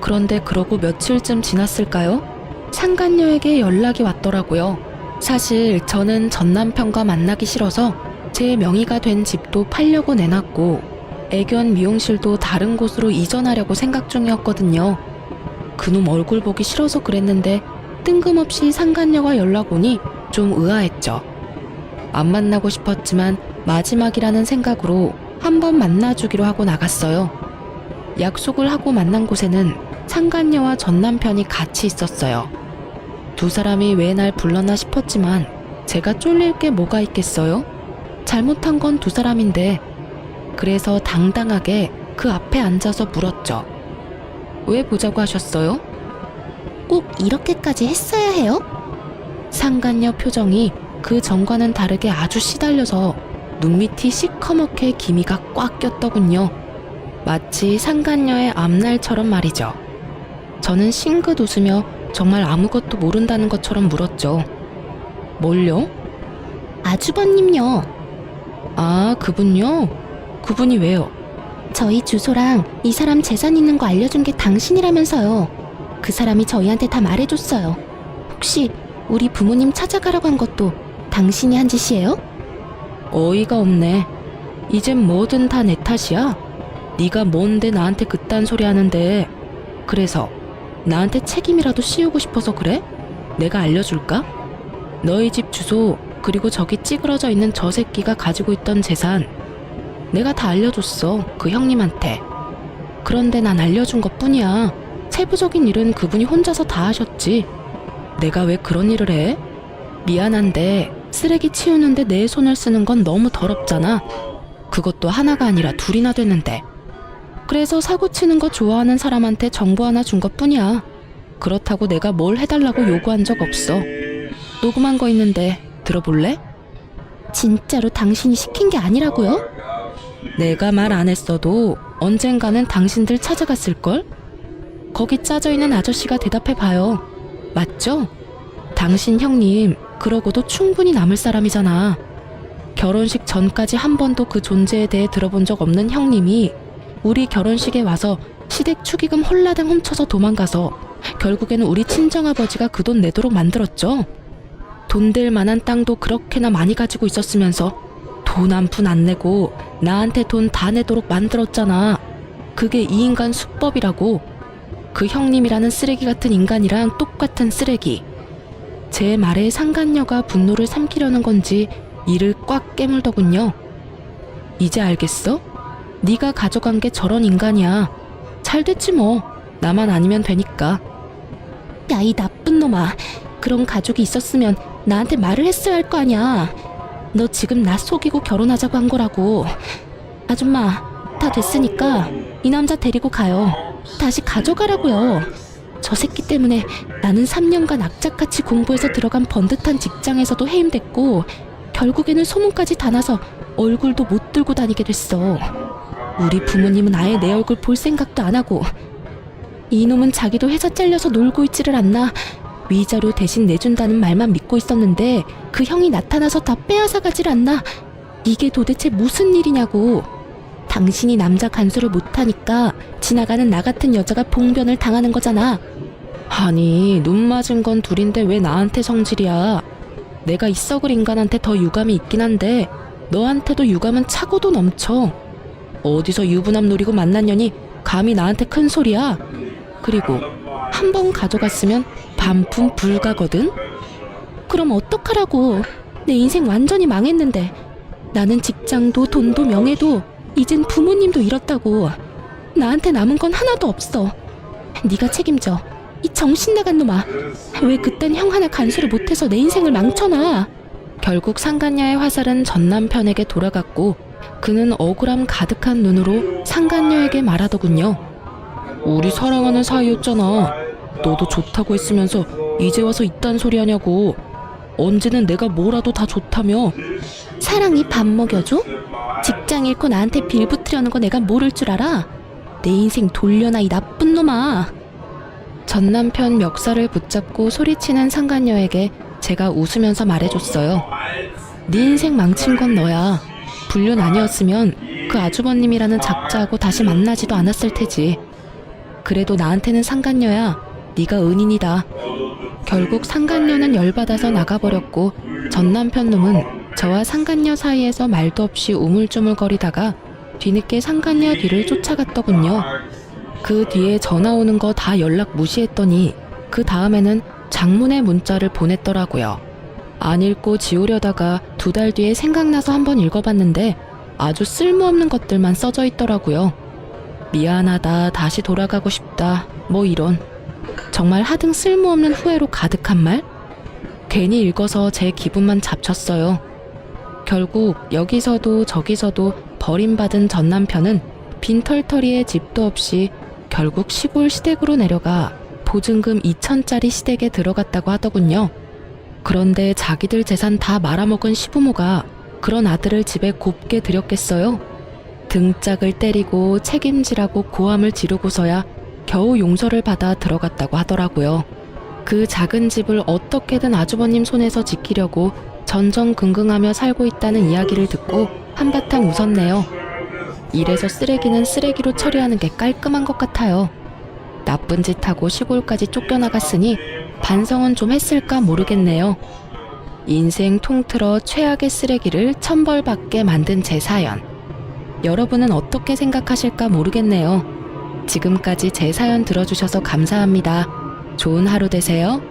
그런데 그러고 며칠쯤 지났을까요? 상간녀에게 연락이 왔더라고요. 사실 저는 전 남편과 만나기 싫어서 제 명의가 된 집도 팔려고 내놨고 애견 미용실도 다른 곳으로 이전하려고 생각 중이었거든요. 그놈 얼굴 보기 싫어서 그랬는데 뜬금없이 상간녀가 연락 오니 좀 의아했죠. 안 만나고 싶었지만 마지막이라는 생각으로 한번 만나주기로 하고 나갔어요. 약속을 하고 만난 곳에는 상간녀와 전 남편이 같이 있었어요. 두 사람이 왜 날 불렀나 싶었지만 제가 쫄릴 게 뭐가 있겠어요? 잘못한 건 두 사람인데. 그래서 당당하게 그 앞에 앉아서 물었죠. 왜 보자고 하셨어요? 꼭 이렇게까지 했어야 해요? 상간녀 표정이 그 전과는 다르게 아주 시달려서 눈밑이 시커멓게 기미가 꽉 꼈더군요. 마치 상간녀의 앞날처럼 말이죠. 저는 싱긋 웃으며 정말 아무것도 모른다는 것처럼 물었죠. 뭘요? 아주버님요. 아, 그분요? 그분이 왜요? 저희 주소랑 이 사람 재산 있는 거 알려준 게 당신이라면서요. 그 사람이 저희한테 다 말해줬어요. 혹시 우리 부모님 찾아가라고 한 것도 당신이 한 짓이에요? 어이가 없네. 이젠 뭐든 다 내 탓이야? 네가 뭔데 나한테 그딴 소리 하는데. 그래서 나한테 책임이라도 씌우고 싶어서 그래? 내가 알려줄까? 너희 집 주소 그리고 저기 찌그러져 있는 저 새끼가 가지고 있던 재산 내가 다 알려줬어, 그 형님한테. 그런데 난 알려준 것뿐이야. 세부적인 일은 그분이 혼자서 다 하셨지. 내가 왜 그런 일을 해? 미안한데 쓰레기 치우는데 내 손을 쓰는 건 너무 더럽잖아. 그것도 하나가 아니라 둘이나 됐는데. 그래서 사고 치는 거 좋아하는 사람한테 정보 하나 준 것뿐이야. 그렇다고 내가 뭘 해달라고 요구한 적 없어. 녹음한 거 있는데 들어볼래? 진짜로 당신이 시킨 게 아니라고요? 내가 말 안 했어도 언젠가는 당신들 찾아갔을걸? 거기 짜져있는 아저씨가 대답해봐요. 맞죠? 당신 형님 그러고도 충분히 남을 사람이잖아. 결혼식 전까지 한 번도 그 존재에 대해 들어본 적 없는 형님이 우리 결혼식에 와서 시댁 축의금 홀라당 훔쳐서 도망가서 결국에는 우리 친정아버지가 그 돈 내도록 만들었죠. 돈 될 만한 땅도 그렇게나 많이 가지고 있었으면서 돈 한 푼 안 내고 나한테 돈 다 내도록 만들었잖아. 그게 이 인간 수법이라고. 그 형님이라는 쓰레기 같은 인간이랑 똑같은 쓰레기. 제 말에 상간녀가 분노를 삼키려는 건지 이를 꽉 깨물더군요. 이제 알겠어? 네가 가져간 게 저런 인간이야. 잘 됐지 뭐. 나만 아니면 되니까. 야, 이 나쁜 놈아. 그런 가족이 있었으면 나한테 말을 했어야 할 거 아니야. 너 지금 나 속이고 결혼하자고 한 거라고. 아줌마, 다 됐으니까 이 남자 데리고 가요. 다시 가져가라고요. 저 새끼 때문에 나는 3년간 악착같이 공부해서 들어간 번듯한 직장에서도 해임됐고 결국에는 소문까지 다 나서 얼굴도 못 들고 다니게 됐어. 우리 부모님은 아예 내 얼굴 볼 생각도 안 하고 이놈은 자기도 회사 잘려서 놀고 있지를 않나 위자료 대신 내준다는 말만 믿고 있었는데 그 형이 나타나서 다 빼앗아 가질 않나. 이게 도대체 무슨 일이냐고. 당신이 남자 간수를 못하니까 지나가는 나 같은 여자가 봉변을 당하는 거잖아. 아니, 눈 맞은 건 둘인데 왜 나한테 성질이야. 내가 이 썩을 인간한테 더 유감이 있긴 한데 너한테도 유감은 차고도 넘쳐. 어디서 유부남 노리고 만난 년이 감히 나한테 큰 소리야. 그리고 한 번 가져갔으면 반품 불가거든? 그럼 어떡하라고. 내 인생 완전히 망했는데. 나는 직장도 돈도 명예도 이젠 부모님도 잃었다고. 나한테 남은 건 하나도 없어. 네가 책임져. 이 정신 나간 놈아. 왜 그땐 형 하나 간수를 못해서 내 인생을 망쳐놔. 결국 상간녀의 화살은 전 남편에게 돌아갔고 그는 억울함 가득한 눈으로 상간녀에게 말하더군요. 우리 사랑하는 사이였잖아. 너도 좋다고 했으면서 이제 와서 이딴 소리 하냐고. 언제는 내가 뭐라도 다 좋다며. 사랑이 밥 먹여줘? 직장 잃고 나한테 빌붙으려는 거 내가 모를 줄 알아? 내 인생 돌려놔 이 나쁜 놈아. 전 남편 멱살을 붙잡고 소리치는 상간녀에게 제가 웃으면서 말해줬어요. 네 인생 망친 건 너야. 불륜 아니었으면 그 아주버님이라는 작자하고 다시 만나지도 않았을 테지. 그래도 나한테는 상간녀야. 네가 은인이다. 결국 상간녀는 열받아서 나가버렸고 전 남편 놈은 저와 상간녀 사이에서 말도 없이 우물쭈물거리다가 뒤늦게 상간녀 뒤를 쫓아갔더군요. 그 뒤에 전화 오는 거 다 연락 무시했더니 그 다음에는 장문의 문자를 보냈더라고요. 안 읽고 지우려다가 2달 뒤에 생각나서 한번 읽어봤는데 아주 쓸모없는 것들만 써져 있더라고요. 미안하다, 다시 돌아가고 싶다, 뭐 이런. 정말 하등 쓸모없는 후회로 가득한 말? 괜히 읽어서 제 기분만 잡쳤어요. 결국 여기서도 저기서도 버림받은 전 남편은 빈털터리에 집도 없이 결국 시골 시댁으로 내려가 보증금 2,000짜리 시댁에 들어갔다고 하더군요. 그런데 자기들 재산 다 말아먹은 시부모가 그런 아들을 집에 곱게 들였겠어요? 등짝을 때리고 책임지라고 고함을 지르고서야 겨우 용서를 받아 들어갔다고 하더라고요. 그 작은 집을 어떻게든 아주버님 손에서 지키려고 전전긍긍하며 살고 있다는 이야기를 듣고 한바탕 웃었네요. 이래서 쓰레기는 쓰레기로 처리하는 게 깔끔한 것 같아요. 나쁜 짓 하고 시골까지 쫓겨나갔으니 반성은 좀 했을까 모르겠네요. 인생 통틀어 최악의 쓰레기를 천벌받게 만든 제 사연. 여러분은 어떻게 생각하실까 모르겠네요. 지금까지 제 사연 들어주셔서 감사합니다. 좋은 하루 되세요.